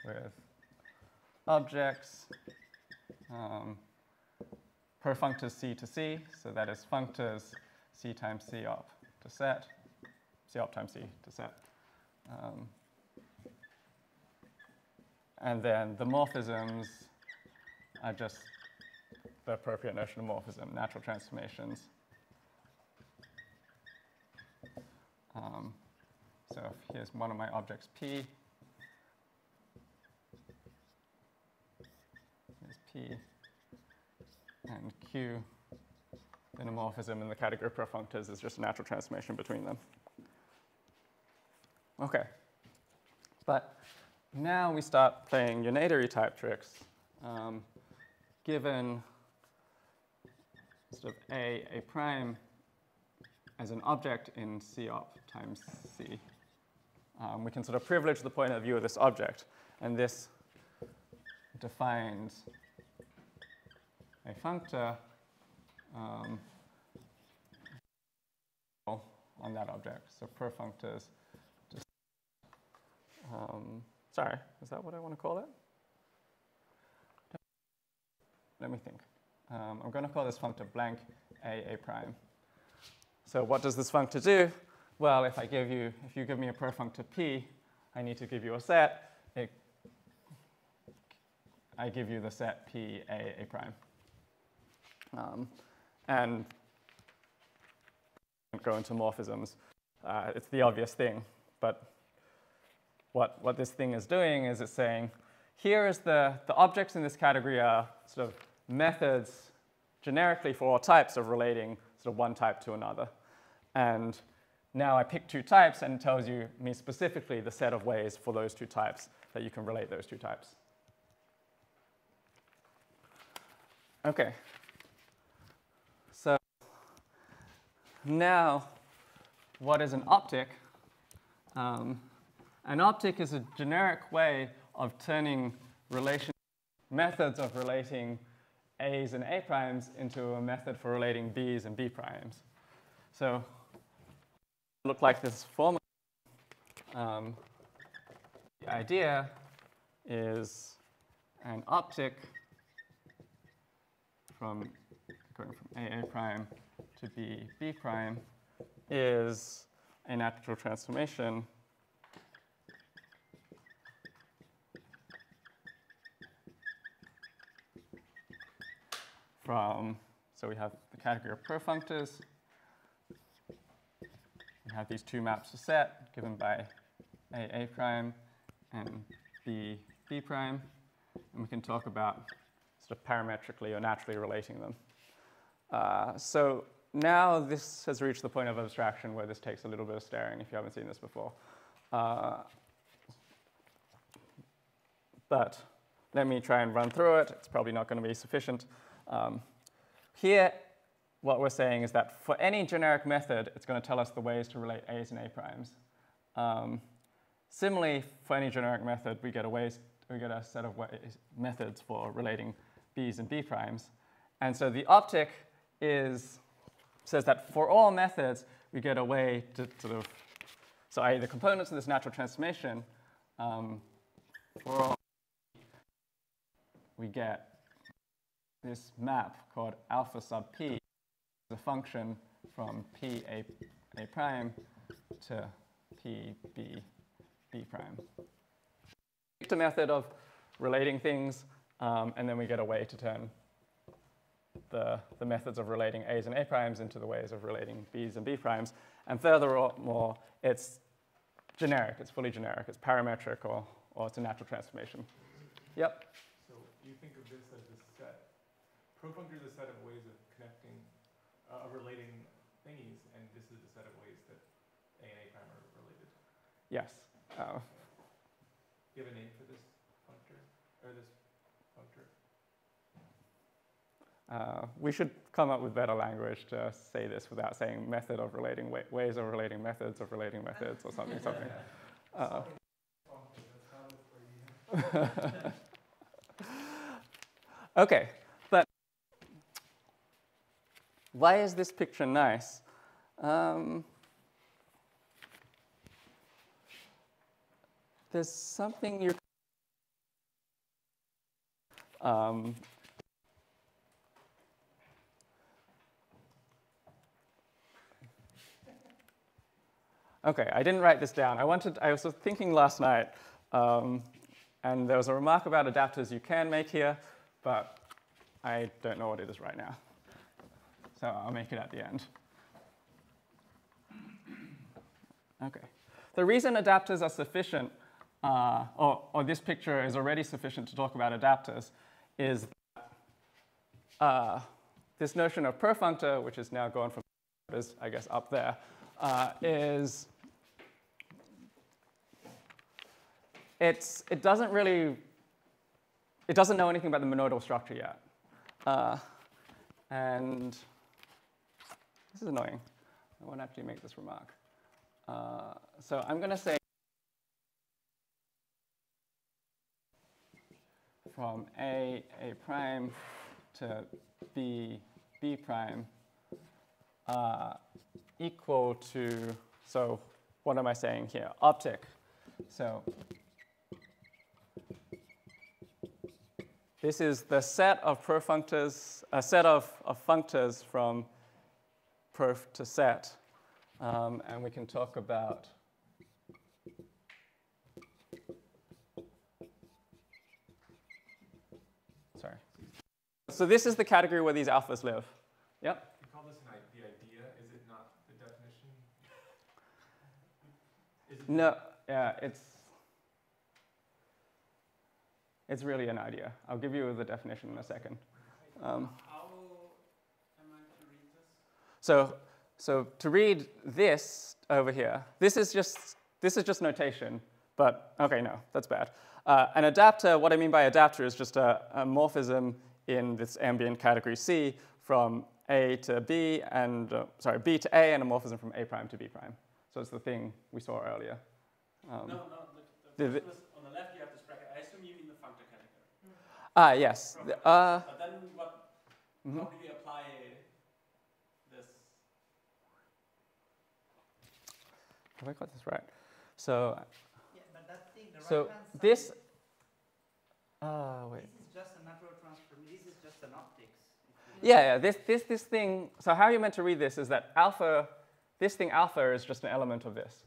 with objects, profunctors C to C, so that is functors C times C op to set, C op times C to set. And then the morphisms are just the appropriate notion of morphism, natural transformations. So here's one of my objects P. Here's P and Q. Then a morphism in the category of profunctors is just a natural transformation between them. OK. But now we start playing unitary type tricks, given sort of A prime as an object in C op times C. We can sort of privilege the point of view of this object, and this defines a functor on that object. So per functors. Sorry, is that what I want to call it? Let me think. I'm going to call this functor blank A prime. So what does this functor do? Well, if you give me a per functor P, I need to give you a set. I give you the set P A prime. And I won't go into morphisms. It's the obvious thing, but what this thing is doing is it's saying, here is the objects in this category are sort of methods generically for all types of relating sort of one type to another. And now I pick two types and it tells me specifically the set of ways for those two types that you can relate those two types. Okay. So now, what is an optic? An optic is a generic way of turning methods of relating A's and A primes into a method for relating B's and B primes. So it look like this formula. The idea is an optic going from A prime to B prime is a natural transformation from, so we have the category of per functors. We have these two maps to set given by A prime and B prime. And we can talk about sort of parametrically or naturally relating them. So now this has reached the point of abstraction where this takes a little bit of staring if you haven't seen this before. But let me try and run through it. It's probably not going to be sufficient. Here, what we're saying is that for any generic method, it's going to tell us the ways to relate A's and A primes. Similarly, for any generic method, we get a set of methods for relating B's and B primes. And so the optic says that for all methods, we get a way to sort of, so i.e. the components of this natural transformation, for all, we get this map called alpha sub P, a function from P A prime to P B prime. It's a method of relating things, and then we get a way to turn the methods of relating A's and A primes into the ways of relating B's and B primes. And furthermore, it's generic. It's fully generic. It's parametric, or it's a natural transformation. Yep? So you think of this as a set. Profunctor is a set of ways of connecting, of relating thingies, and this is the set of ways that A and A prime are related. Yes. Do you have a name for this functor, or this functor? We should come up with better language to say this without saying method of relating ways of relating methods of relating methods or something. Okay, but why is this picture nice? There's something you okay, I didn't write this down. I was thinking last night, and there was a remark about adapters you can make here, but I don't know what it is right now. So I'll make it at the end. Okay. The reason adapters are sufficient, or this picture is already sufficient to talk about adapters, is this notion of per functor, which is now gone from, I guess, up there, is it doesn't know anything about the monodal structure yet. And this is annoying. I won't actually make this remark. So I'm going to say from A prime to B prime equal to, so what am I saying here? Optic. So this is the set of profunctors, a set of functors from prof to set. And we can talk about so this is the category where these alphas live. Yep? You call this the idea, is it not the definition? No, yeah, it's really an idea. I'll give you the definition in a second. How am I to read this? So to read this over here, this is just notation, but okay, no, that's bad. An adapter, what I mean by adapter is just a morphism in this ambient category C from A to B, and B to A, and a morphism from A prime to B prime. So it's the thing we saw earlier. No, the question is on the left you have this bracket. I assume you mean the functor category. Ah, yes. But then what? Mm-hmm. How do we apply this? Have I got this right? So. Yeah, but that thing, the So right-hand side. this. Wait. This is just a natural transform. This is just an optics. Yeah. This thing. So how you're meant to read this is that alpha. This thing alpha is just an element of this.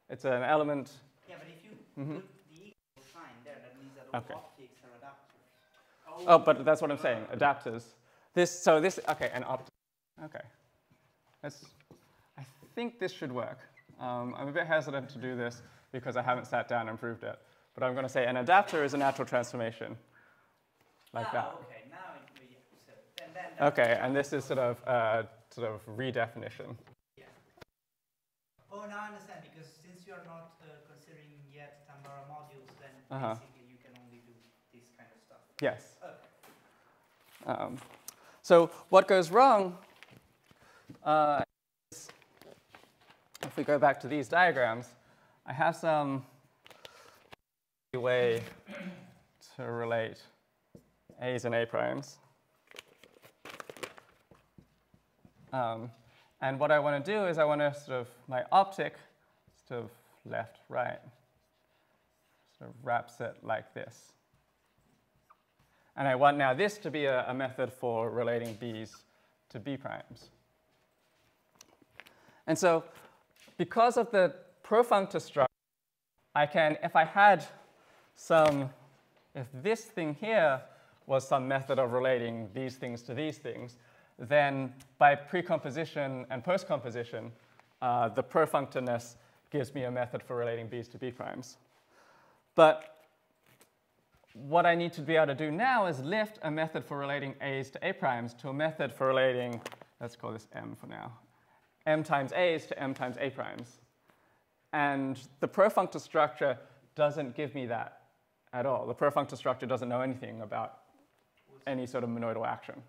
It's an element. Yeah, but if you put the equal sign there, that means that all Okay. optics are adapters. Oh, but that's what I'm saying. Adapters. Okay, an opt. Okay. I think this should work. I'm a bit hesitant to do this because I haven't sat down and proved it. But I'm going to say an adapter is a natural transformation, like that. Okay, now then Okay, and this is sort of redefinition. Yeah. Oh, now I understand, because since you are not considering yet Tambara modules, then basically you can only do this kind of stuff. Yes. Okay. So what goes wrong is, if we go back to these diagrams, I have some way to relate A's and A primes. And what I want to do is I want to my optic left, right, wraps it like this. And I want now this to be a method for relating B's to B primes. And so because of the profunctor structure, I can, if this thing here was some method of relating these things to these things, then by precomposition and postcomposition, the profunctorness gives me a method for relating B's to B primes. But what I need to be able to do now is lift a method for relating A's to A primes to a method for relating, let's call this M for now, M times A's to M times A primes. And the profunctor structure doesn't give me that at all. The profunctor structure doesn't know anything about any sort of monoidal action.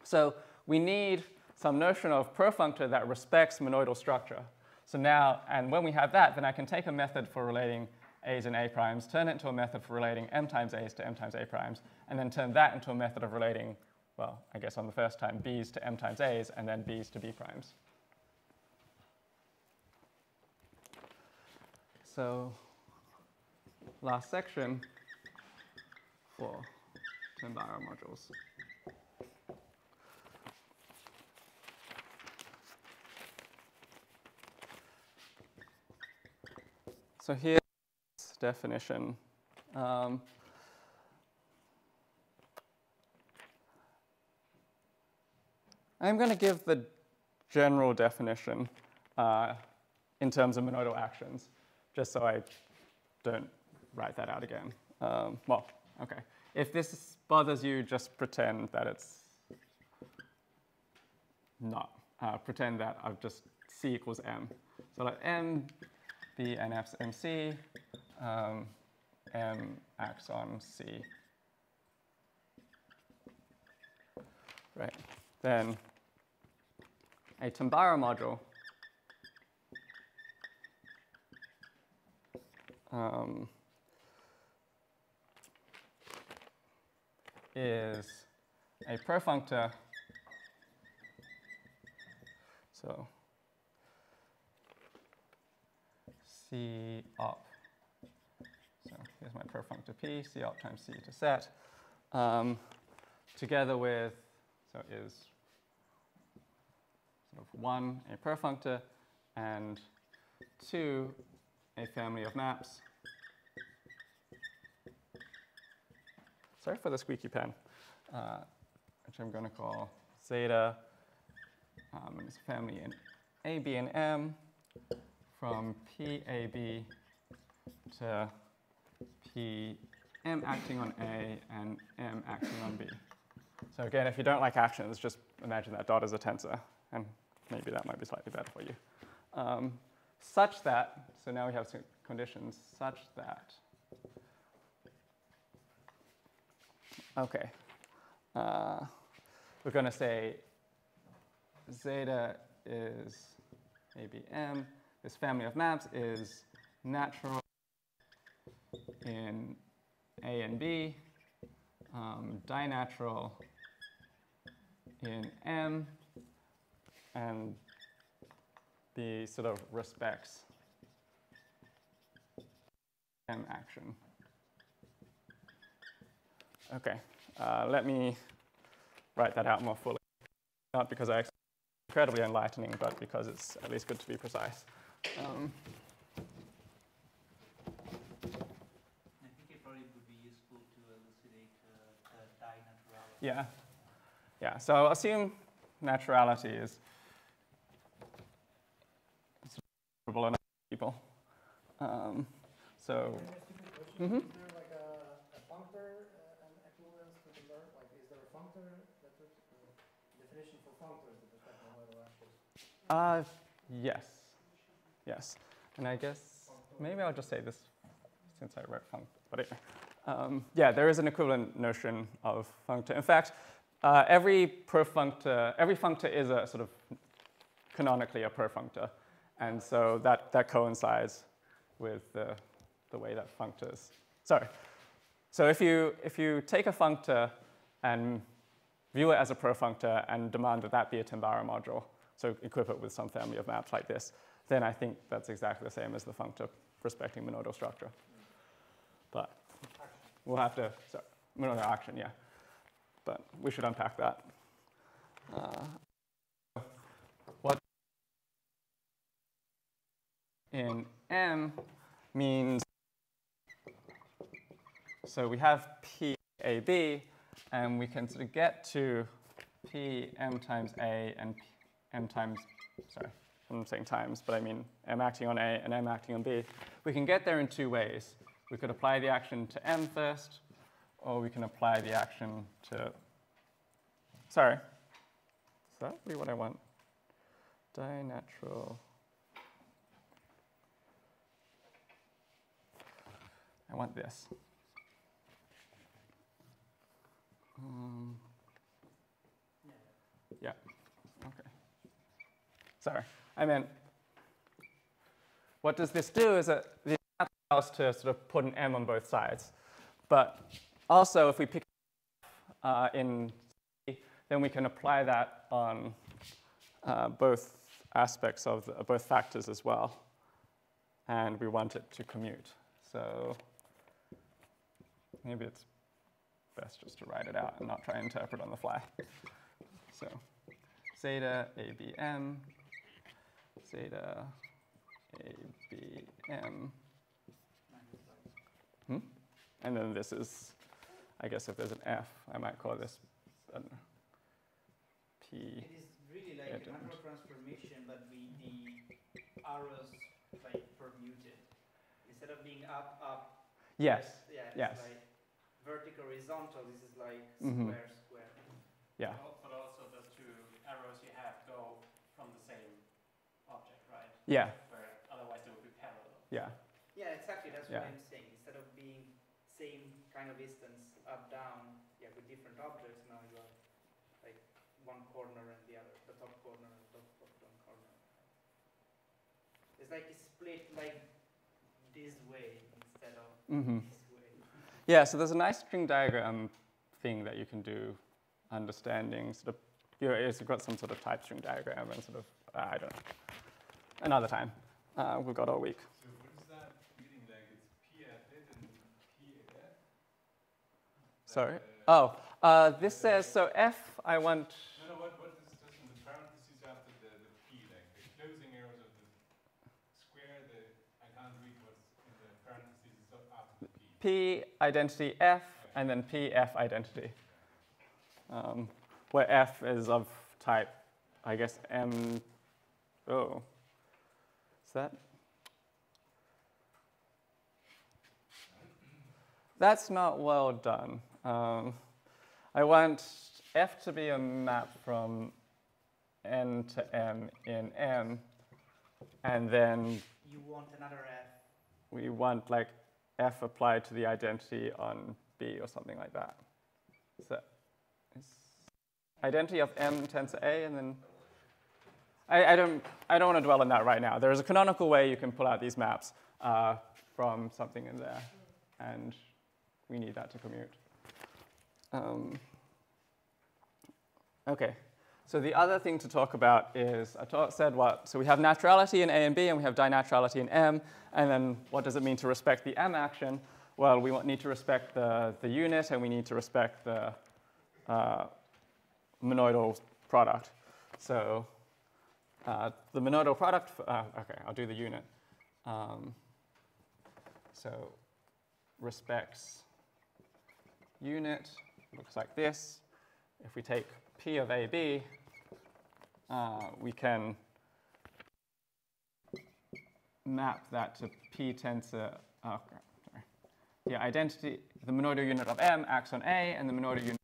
So we need some notion of profunctor that respects monoidal structure. So now, and when we have that, then I can take a method for relating A's and A primes, turn it into a method for relating M times A's to M times A primes, and then turn that into a method of relating, well, I guess on the first time, B's to M times A's, and then B's to B primes. So last section for Tambara modules. So here's definition. I'm going to give the general definition in terms of monoidal actions, just so I don't write that out again. Well, OK. If this bothers you, just pretend that it's not. Pretend that I've just C equals M. So let M be NF's MC. M acts on C. Right. Then a Tambara module is a profunctor. So C op. So here's my profunctor P, C op times C to set, together with, so is sort of 1, a profunctor, and 2, a family of maps. Sorry for the squeaky pen, which I'm going to call zeta, and it's a family in A, B, and M from PAB to PM acting on A and M acting on B. So again, if you don't like actions, just imagine that dot as a tensor, and maybe that might be slightly better for you. Such that, so now we have some conditions, such that, okay, we're going to say zeta is ABM. This family of maps is natural in A and B, dinatural in M, and B sort of respects M action. Okay, let me write that out more fully. Not because it's incredibly enlightening, but because it's at least good to be precise. I think it probably would be useful to elucidate dinaturality. Yeah. Yeah, so assume naturality is suitable enough for people. So, Is there like a functor and equivalence to convert? Like, is there a functor that definition for functors with respect to modal actions? yes. Yes. And I guess maybe I'll just say this since I wrote functor. But anyway, yeah, there is an equivalent notion of functor. In fact, every functor is a sort of canonically a profunctor. And so that coincides with the way that functors. Sorry. So if you take a functor and view it as a profunctor and demand that that be a Tambara module, so equip it with some family of maps like this, then I think that's exactly the same as the functor respecting monodal structure. But we'll have to, sorry, monodal action, yeah. But we should unpack that. What in M means, so we have PAB, and we can sort of get to PM times A and M times, sorry, I'm saying times, but I mean M acting on A and M acting on B. We can get there in two ways. We could apply the action to M first, or we can apply the action to, sorry, is that really what I want? Dinatural. I want this. Yeah, okay. Sorry, I meant, what does this do is that this allows us to sort of put an M on both sides. But also, if we pick in C, then we can apply that on both aspects of both factors as well. And we want it to commute. So maybe it's best just to write it out and not try and interpret on the fly. So zeta ABM, zeta ABM. And then this is, I guess if there's an F, I might call this P. It is really like a natural transformation, but the arrows like permuted. Instead of being up, up. Yes. Yeah, it's yes. like vertical, horizontal. This is like square, square. Yeah. But also the two arrows you have go from the same object, right? Yeah. Where otherwise they would be parallel. Yeah. Yeah, exactly. That's what I'm saying. same kind of distance up, down, yeah, with different objects. Now you have like one corner and the other, the top corner and the bottom corner. It's like it's split like this way instead of this way. Yeah, so there's a nice string diagram thing that you can do, understanding sort of, you've got some sort of type string diagram and sort of, I don't know, another time. We've got all week. So what is that reading like? It's P at it and P at F? Sorry? Oh, this says, so F, I want... No, what is just in the parentheses after the P, like the closing arrows of the square, I can't read what's in the parentheses after the P. P, identity F, and then P, F, identity. Where F is of type, I guess, M, oh. Is that? That's not well done. I want F to be a map from N to M in M, and then you want another F. We want like F applied to the identity on B or something like that. So identity of M tensor A, and then I don't want to dwell on that right now. There is a canonical way you can pull out these maps from something in there, and we need that to commute. Okay, so the other thing to talk about is, said what? So we have naturality in A and B, and we have dinaturality in M, and then what does it mean to respect the M action? Well, we need to respect the unit, and we need to respect the monoidal product. So the monoidal product, okay, I'll do the unit. So respects unit looks like this. If we take P of AB, we can map that to P tensor, sorry. Yeah, identity, the monoidal unit of M acts on A, and the monoidal unit.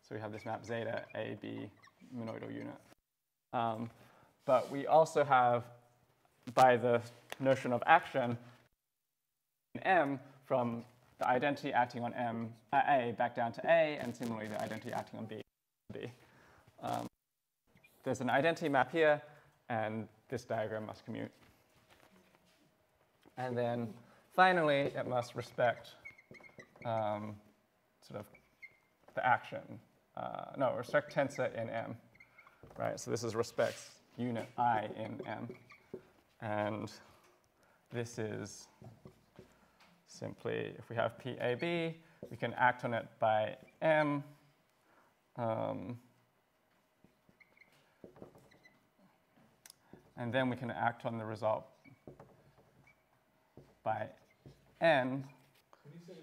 So we have this map zeta AB monoidal unit. But we also have, by the notion of action, M from the identity acting on A back down to A, and similarly the identity acting on B. There's an identity map here, and this diagram must commute. And then finally, it must respect sort of the action. No, respect tensor in M. Right, so this is respects unit I in M. And this is simply, if we have PAB, we can act on it by M. And then we can act on the result by N. When you say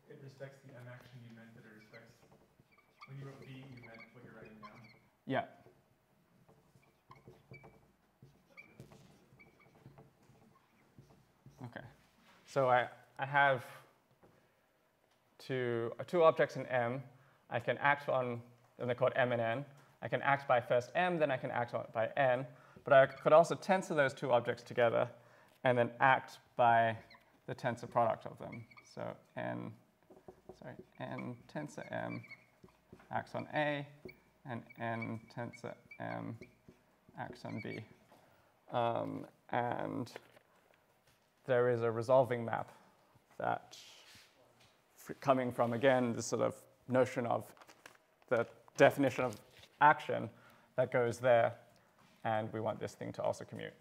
it respects the M action, you meant that it respects, when you wrote B, you meant what you're writing now? Yeah. Okay. So I have two objects in M. I can act on, and they're called M and N. I can act by first M, then I can act on by N. But I could also tensor those two objects together and then act by the tensor product of them. So N tensor M acts on A, and N tensor M acts on B. And there is a resolving map that, coming from, again, this sort of notion of the definition of action that goes there, and we want this thing to also commute.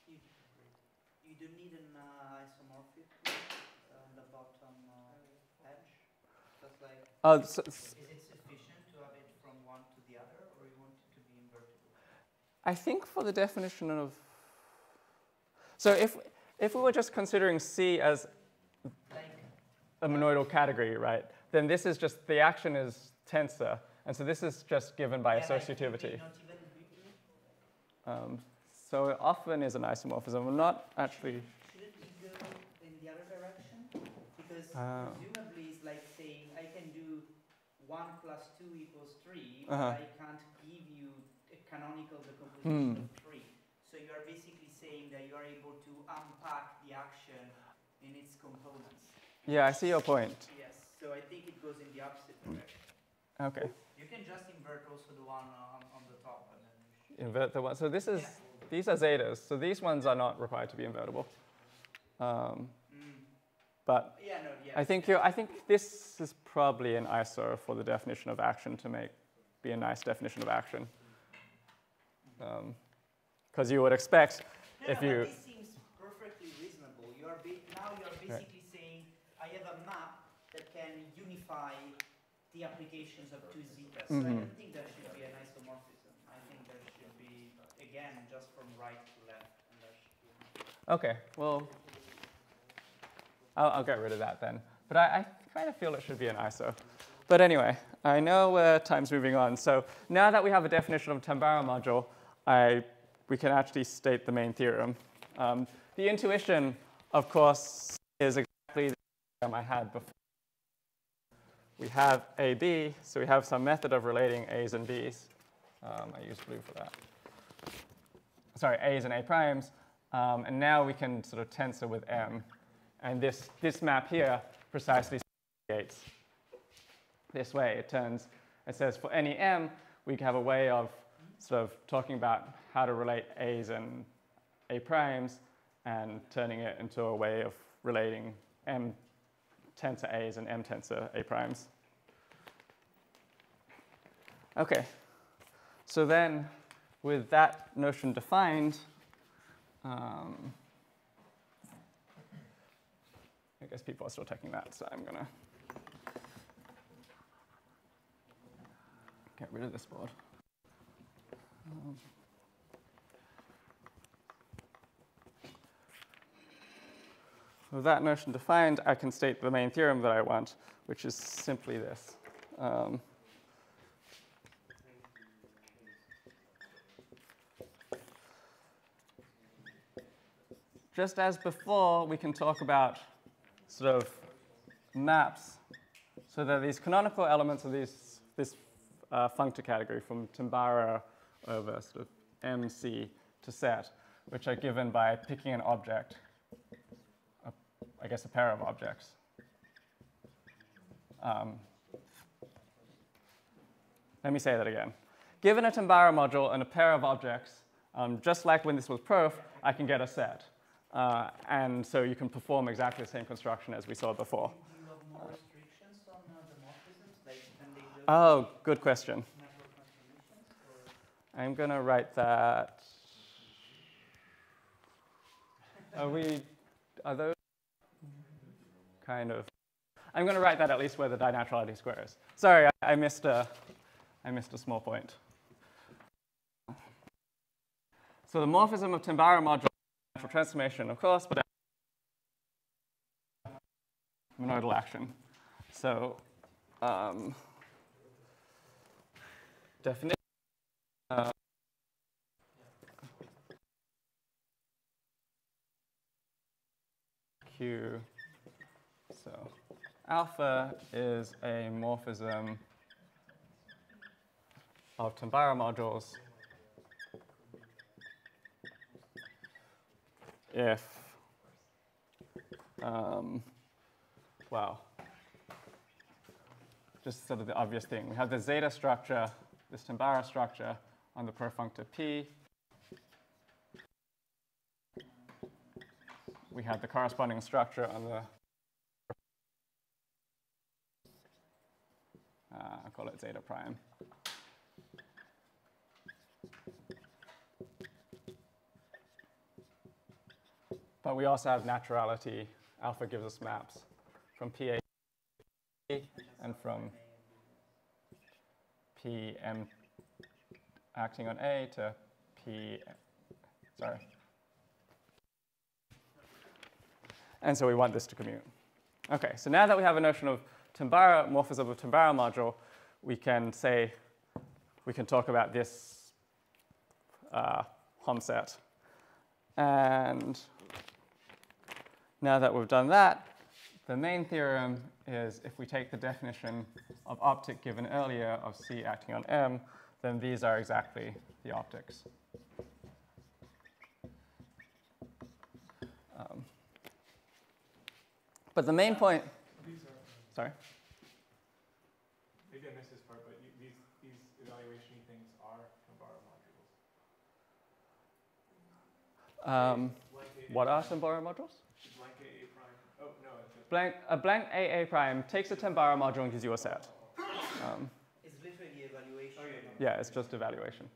You don't need an isomorphic on the bottom edge? Just like, is it sufficient to have it from one to the other, or you want it to be invertible? I think for the definition of, so if we were just considering C as a monoidal category, right, then this is just, the action is tensor, and so this is just given by associativity. So it often is an isomorphism. We're not actually. Shouldn't we go in the other direction? Because presumably it's like saying I can do 1 plus 2 equals 3, but I can't give you a canonical decomposition of 3. So you are basically saying that you are able to unpack the action in its components. Yeah, I see your point. Yes, so I think it goes in the opposite direction. Okay. You can just invert also the one on the top. And then Invert the one. So this is, these are zetas. So these ones are not required to be invertible. But yeah, no, yeah. I think this is probably an ISO for the definition of action to be a nice definition of action. Because you would expect if you... But this seems perfectly reasonable. Now you're basically saying, I have a map that can unify the applications of two zetas. So I don't think there should be an isomorphism. I think there should be, again, just from right to left. And there should be Okay, well, I'll get rid of that then. But I kind of feel it should be an ISO. But anyway, I know time's moving on. So now that we have a definition of a Tambara module, we can actually state the main theorem. The intuition, of course, is exactly the theorem I had before. We have AB, so we have some method of relating A's and B's. I used blue for that. Sorry, A's and A primes. And now we can sort of tensor with M. And this map here precisely states this way. It says for any M, we have a way of sort of talking about how to relate A's and A primes and turning it into a way of relating M tensor A's and M tensor A primes. Okay, so then with that notion defined, I guess people are still taking that, so I'm gonna get rid of this board. With that notion defined, I can state the main theorem that I want, which is simply this. Just as before, we can talk about sort of maps. So there are these canonical elements of this functor category from Tambara over sort of MC to set, which are given by picking an object, I guess a pair of objects. Let me say that again. Given a Tambara module and a pair of objects, just like when this was proof, I can get a set. And so you can perform exactly the same construction as we saw before. Do you have more restrictions on the morphisms? Like, can they do Oh, good question. network transformations? Or? I'm going to write that. Are those kind of? I'm going to write that at least where the dinaturality square is. Sorry, I missed a small point. So the morphism of Tambara module natural transformation, of course, but monoidal action. So definition. Q. So alpha is a morphism of Tambara modules if, well, just sort of the obvious thing. We have the zeta structure, this Tambara structure on the profunctor P. We have the corresponding structure on the, I'll call it zeta prime. But we also have naturality. Alpha gives us maps from PA and from PM acting on A to P, sorry. And so we want this to commute. Okay, so now that we have a notion of Tambara, morphism of Tambara module, we can talk about this Hom set. And now that we've done that, the main theorem is if we take the definition of optic given earlier of C acting on M, then these are exactly the optics. But the main point, These are, sorry? maybe I missed this part, but these evaluation things are Tambara modules. What are Tambara modules? Blank AA prime. Oh, no. A blank AA prime takes a Tambara module and gives you a set. It's literally evaluation. Oh, Yeah, it's just evaluation.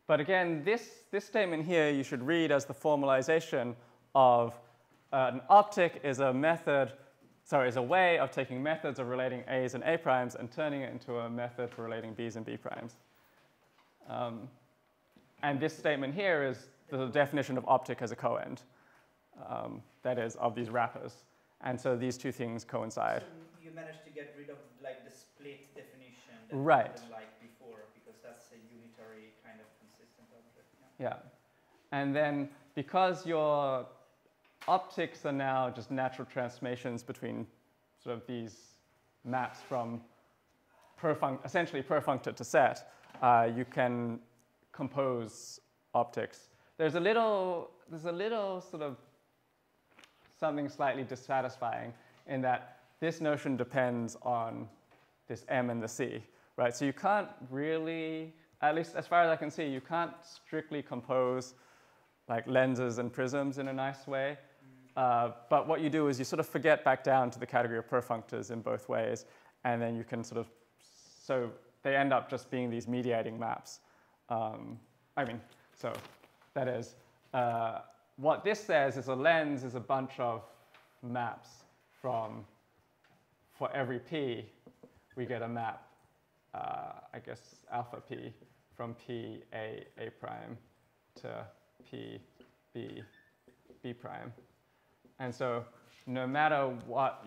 But again, this statement here you should read as the formalization of an optic is a method, sorry, is a way of taking methods of relating A's and A primes and turning it into a method for relating B's and B primes. And this statement here is the definition of optic as a coend, that is, of these wrappers. And so these two things coincide. So you managed to get rid of like the split definition that Right. you didn't like before, because that's a unitary kind of consistent object. Yeah. And then because your optics are now just natural transformations between sort of these maps from essentially perfunctor to set, you can compose optics. There's a little sort of something slightly dissatisfying in that this notion depends on this M and the C, right? So you can't really, at least as far as I can see, you can't strictly compose like lenses and prisms in a nice way. But what you do is you sort of forget back down to the category of perfunctors in both ways, and then you can sort of, so they end up just being these mediating maps. So that is, what this says is a lens is a bunch of maps from, for every P, we get a map, I guess alpha P, from P, A prime to P, B, B prime. And so no matter what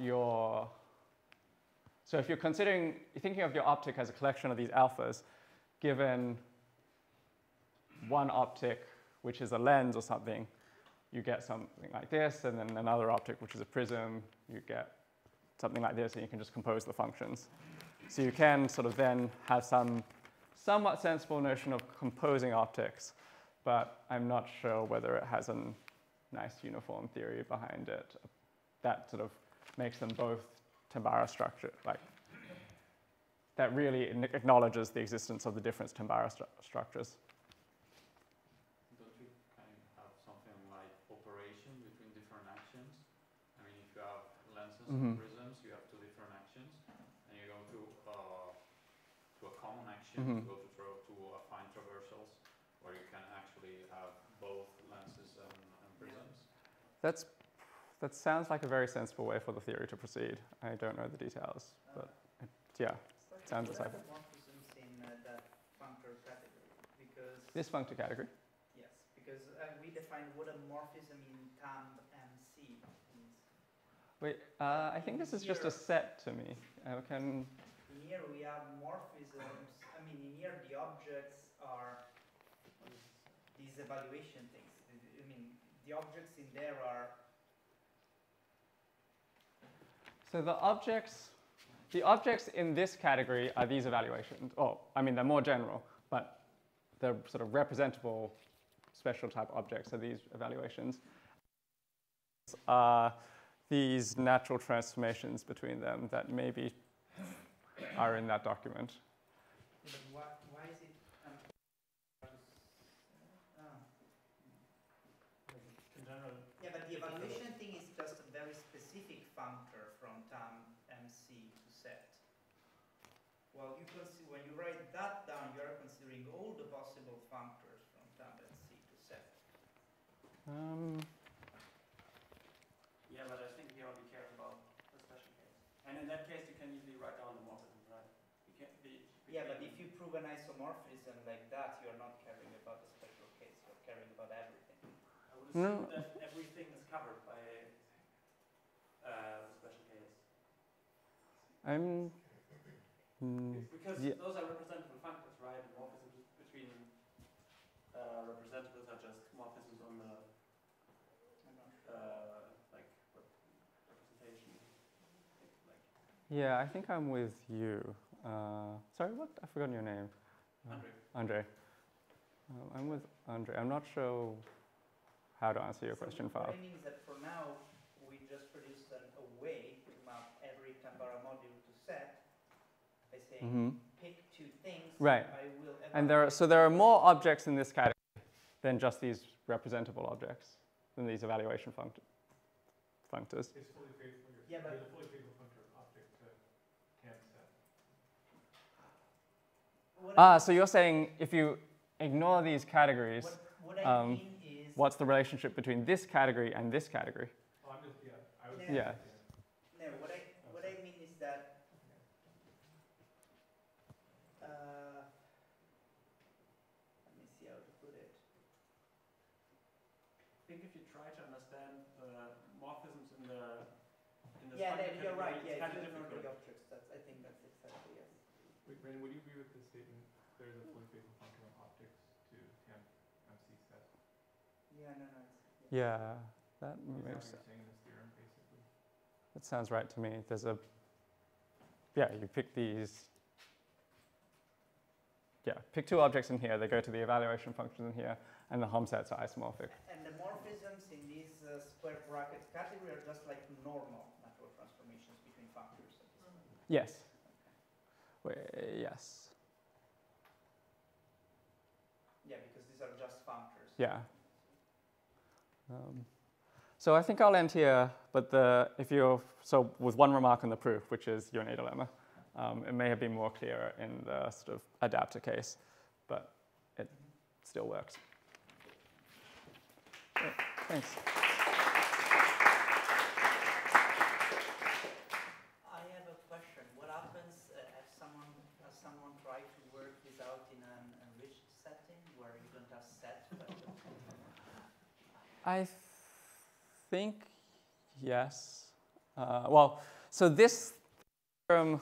so if you're thinking of your optic as a collection of these alphas, given one optic, which is a lens or something, you get something like this, and then another optic, which is a prism, you get something like this, and you can just compose the functions. So you can sort of then have some somewhat sensible notion of composing optics, but I'm not sure whether it has a nice uniform theory behind it that sort of makes them both Tambara structure, like that really acknowledges the existence of the different Tambara structures. Don't you kind of have something like operation between different actions? I mean, if you have lenses and prisms, you have two different actions, and you go to a common action, to go to affine traversals, where you can actually have both lenses and prisms. That sounds like a very sensible way for the theory to proceed. I don't know the details, but yeah, it sounds like morphisms in that functor category, because this functor category. yes, because we defined what a morphism in Tamb MC means. Wait, I think this is just a set to me. In here we have morphisms. I mean, in here the objects are these evaluation things. I mean, the objects in there are. So the objects in this category are these evaluations. Oh, I mean, they're more general, but they're sort of representable special type objects are these evaluations. These natural transformations between them that maybe are in that document. But why is it? In general. Yeah, but the evaluation thing is just a very specific functor from Tamb MC to set. Well, when you write that down, you are considering all the possible functors from Tamb MC to set. Yeah, but I think he only cares about the special case. And in that case, you can easily write down the morphisms, right? You can't be. Yeah, but if you prove an isomorphism like that, you're not caring about the special case. You're caring about everything. I would assume that everything is covered by the special case. Because those are representable functors, right? And morphisms between representables are just morphisms on the representation. Yeah, I think I'm with you. Sorry, what? I've forgotten your name. Andre. I'm with Andre. I'm not sure how to answer your question, Fab. What I mean is that for now, we just produce a way to map every Tambara module to set by saying pick two things. Right. I will And there are more objects in this category than just these representable objects, than these evaluation functors. It's fully faithful. Yeah, but there's a fully faithful functor object to TAM set. So you're saying if you ignore these categories, what I mean is, what's the relationship between this category and this category? Oh, I'm just, I would No. Yeah. No, what I mean is that let me see how to put it. I think if you try to understand the morphisms in the Yeah, structure you're right. category, Yeah, it's if kind you of ignore the difficult. objects, I think that's exactly yes. Wait, Brandon, would you agree with the statement, there's a fully faithful function of optics to TAM MC set? Yeah, no. Yeah, that Is that what makes you're sense. saying in this theorem, basically? That sounds right to me. You pick these. Yeah, pick two objects in here. They go to the evaluation function in here, and the hom sets are isomorphic. And the morphisms in this square bracket category are just like normal natural transformations between functors. Yes. Yes. Yeah, because these are just functors. Yeah. So I think I'll end here, but with one remark on the proof, which is you're in a dilemma. It may have been more clear in the sort of adapter case, but it still works. Great. Thanks. I have a question. What happens if someone tries to work this out in an enriched setting where you don't have set? I think yes. So this theorem.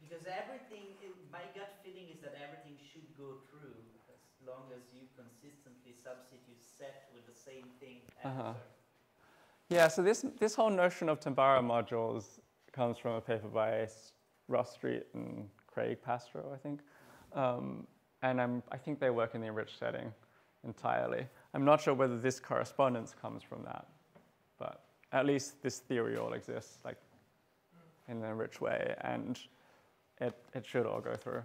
Because everything, my gut feeling is that everything should go through as long as you consistently substitute set with the same thing after. Yeah, so this whole notion of Tambara modules comes from a paper by Ross Street and Craig Pastro, I think. And I think they work in the enriched setting entirely. I'm not sure whether this correspondence comes from that, but at least this theory all exists like in an enriched way, and it should all go through.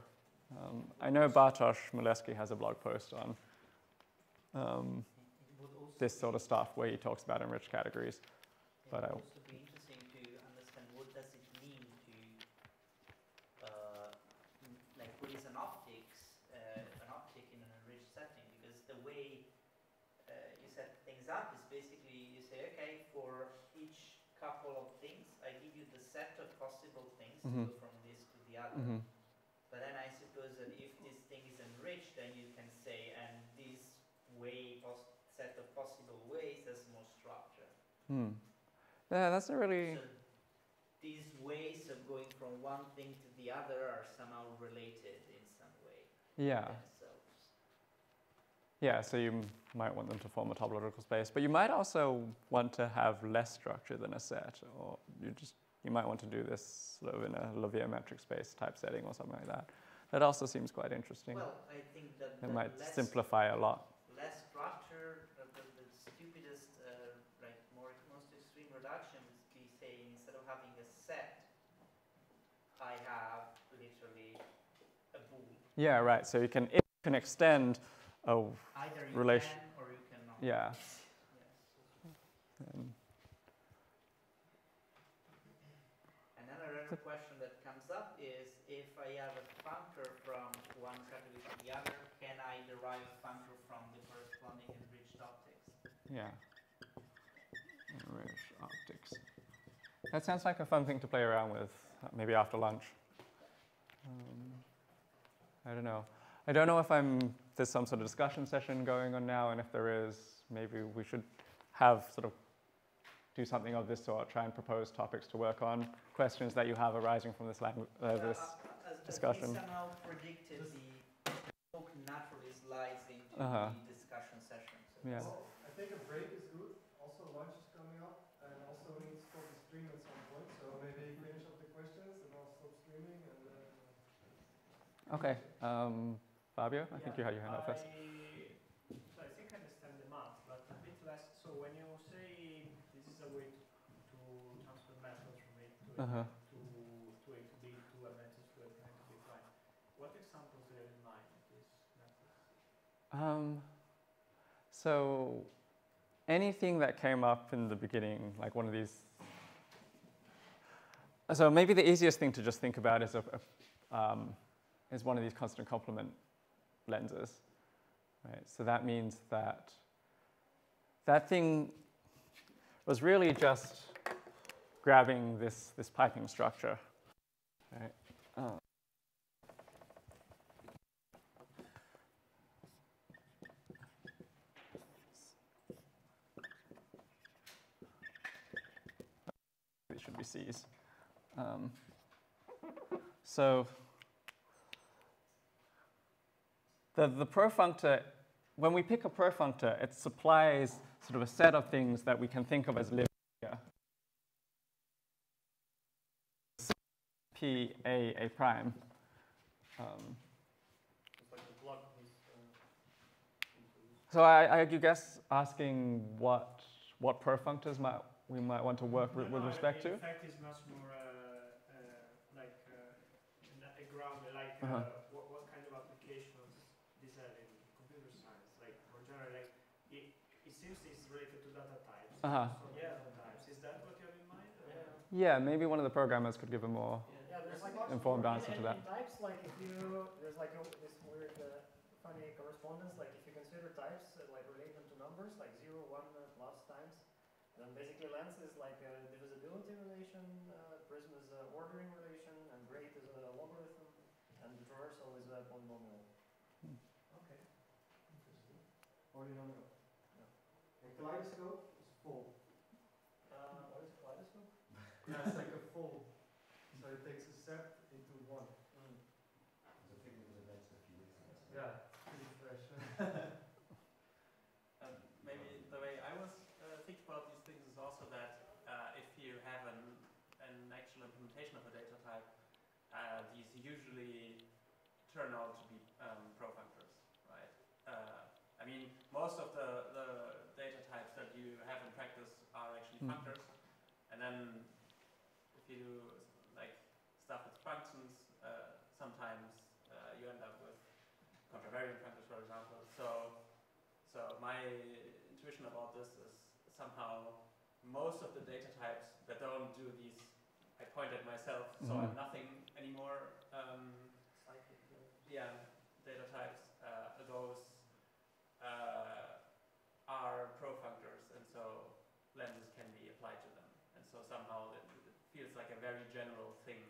I know Bartosz Milewski has a blog post on this sort of stuff where he talks about enriched categories. It would also be interesting to understand what does it mean to, like what is an optic in an enriched setting, because the way you set things up is basically you say, okay, for each couple of things, I give you the set of possible things to go from this to the other. But then I suppose that if this thing is enriched, then you can say, and this set of possible ways has more structure. Yeah, that's a really... So these ways of going from one thing to the other are somehow related in some way. Yeah. Themselves. Yeah, so you might want them to form a topological space, but you might also want to have less structure than a set, or you might want to do this sort of in a Levier metric space type setting or something like that. That also seems quite interesting. Well, I think that it might simplify a lot. Less structure, the stupidest, most extreme reduction would be saying instead of having a set, I have literally a bool. Yeah, right. So you can extend a either you relation. Can or you cannot. Yeah. Yes. Another question that comes up is if I have a functor from one category to the other, can I derive a functor from the corresponding enriched optics? Yeah. Enriched optics. That sounds like a fun thing to play around with, maybe after lunch. I don't know. I don't know if there's some sort of discussion session going on now, and if there is, maybe we should have sort of do something of this sort, try and propose topics to work on, questions that you have arising from this discussion. We somehow predicted the talk naturally slides into the discussion session. So yeah. Well, I think a break is good. Also lunch is coming up, and also we need to stop the stream at some point. So maybe finish up the questions and I'll stop streaming and then... Okay. Fabio, I think you had your hand up first. So I think I understand the math, but a bit less. So when you say this is a way to transfer methods from A to A to A to B to a message to a connect to B prime. What examples do you have in mind of these methods? So anything that came up in the beginning, like one of these. So maybe the easiest thing to just think about is is one of these constant complement lenses, right? So that means that that thing was really just grabbing this piping structure, right? These should be C's. So the profunctor, when we pick a profunctor, it supplies sort of a set of things that we can think of as linear. P, A prime. It's like the block is So I guess asking what profunctors we might want to work with respect to? In fact, it's much more like a ground, like what kind of applications these have in computer science. Like more generally, like it seems it's related to data types. Data types. Is that what you have in mind? Yeah, maybe one of the programmers could give a more there's like informed answer to that. In types, like if you there's like this weird funny correspondence. Like if you consider types like relate them to numbers, like 0, 1, plus times. Then basically length is like a divisibility relation, prism is an ordering relation, and grade is a logarithm, and the traversal is a polynomial. Okay, interesting. Polynomial. Yeah. A kaleidoscope is full. What is a kaleidoscope? Yeah, it's like a full. So it takes a set into one. I think it was invented a few weeks ago. Yeah, pretty fresh. Maybe the way I was think about these things is also that if you have an actual implementation of a data type, these usually turn out to be profunctors, right? I mean, most of the data types that you have in practice are actually functors, and then if you do like stuff with functions, sometimes you end up with contravariant functors, for example. So my intuition about this is somehow most of the data types that don't do these, I point at myself, so I'm nothing anymore. Data types, those are profunctors, and so lenses can be applied to them. And so somehow it feels like a very general thing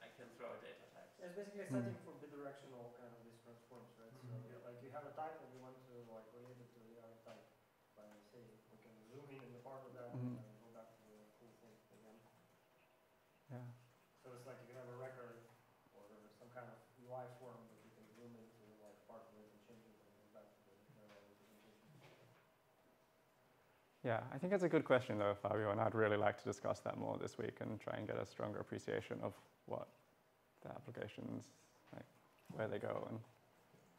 I can throw at data types. It's basically a setting for bidirectional kind of these transforms, right? So like you have a type and you want to like relate it to the other type by saying we can zoom in the part of that and then go back to the full thing again. Yeah. So it's like you can have a record or some kind of UI form that you can zoom into like part of it and change it and go back to the representation. Yeah, I think that's a good question though, Fabio, and I'd really like to discuss that more this week and try and get a stronger appreciation of what the applications, like where they go and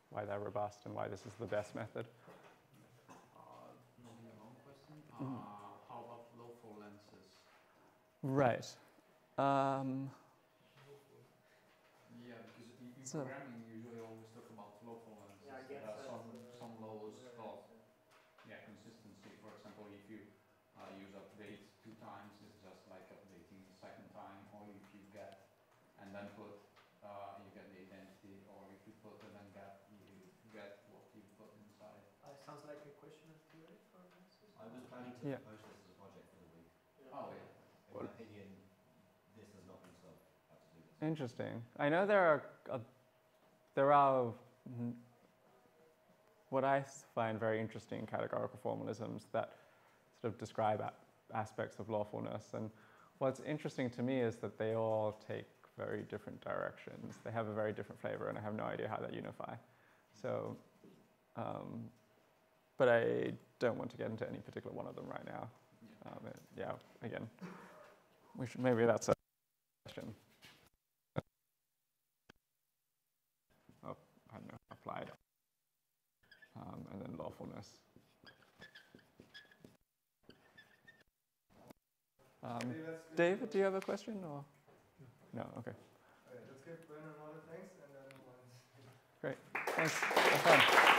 why they're robust and why this is the best method. Maybe a long question. How about low-flow lenses? Right. Yeah, because in programming you usually always talk about low-flow lenses. Yeah, there are some laws of consistency. For example, if you use update 2 times, it's just like updating the second time, or if you get and then put you get the identity, or if you put and then get, you get what you put inside. Sounds like a question of theory for lenses. I was planning to propose this as a project for the week. Oh yeah. In my opinion, this has not been solved. How to do this. Interesting. I know there are what I find very interesting categorical formalisms that sort of describe aspects of lawfulness. And what's interesting to me is that they all take very different directions. They have a very different flavor, and I have no idea how they unify. So, but I don't want to get into any particular one of them right now. Again, we should, maybe that's a question. Oh, I don't know, applied. And then lawfulness. David, do you have a question? Or? No, okay. Let's give Ben another thanks and then one. Great, thanks, have fun.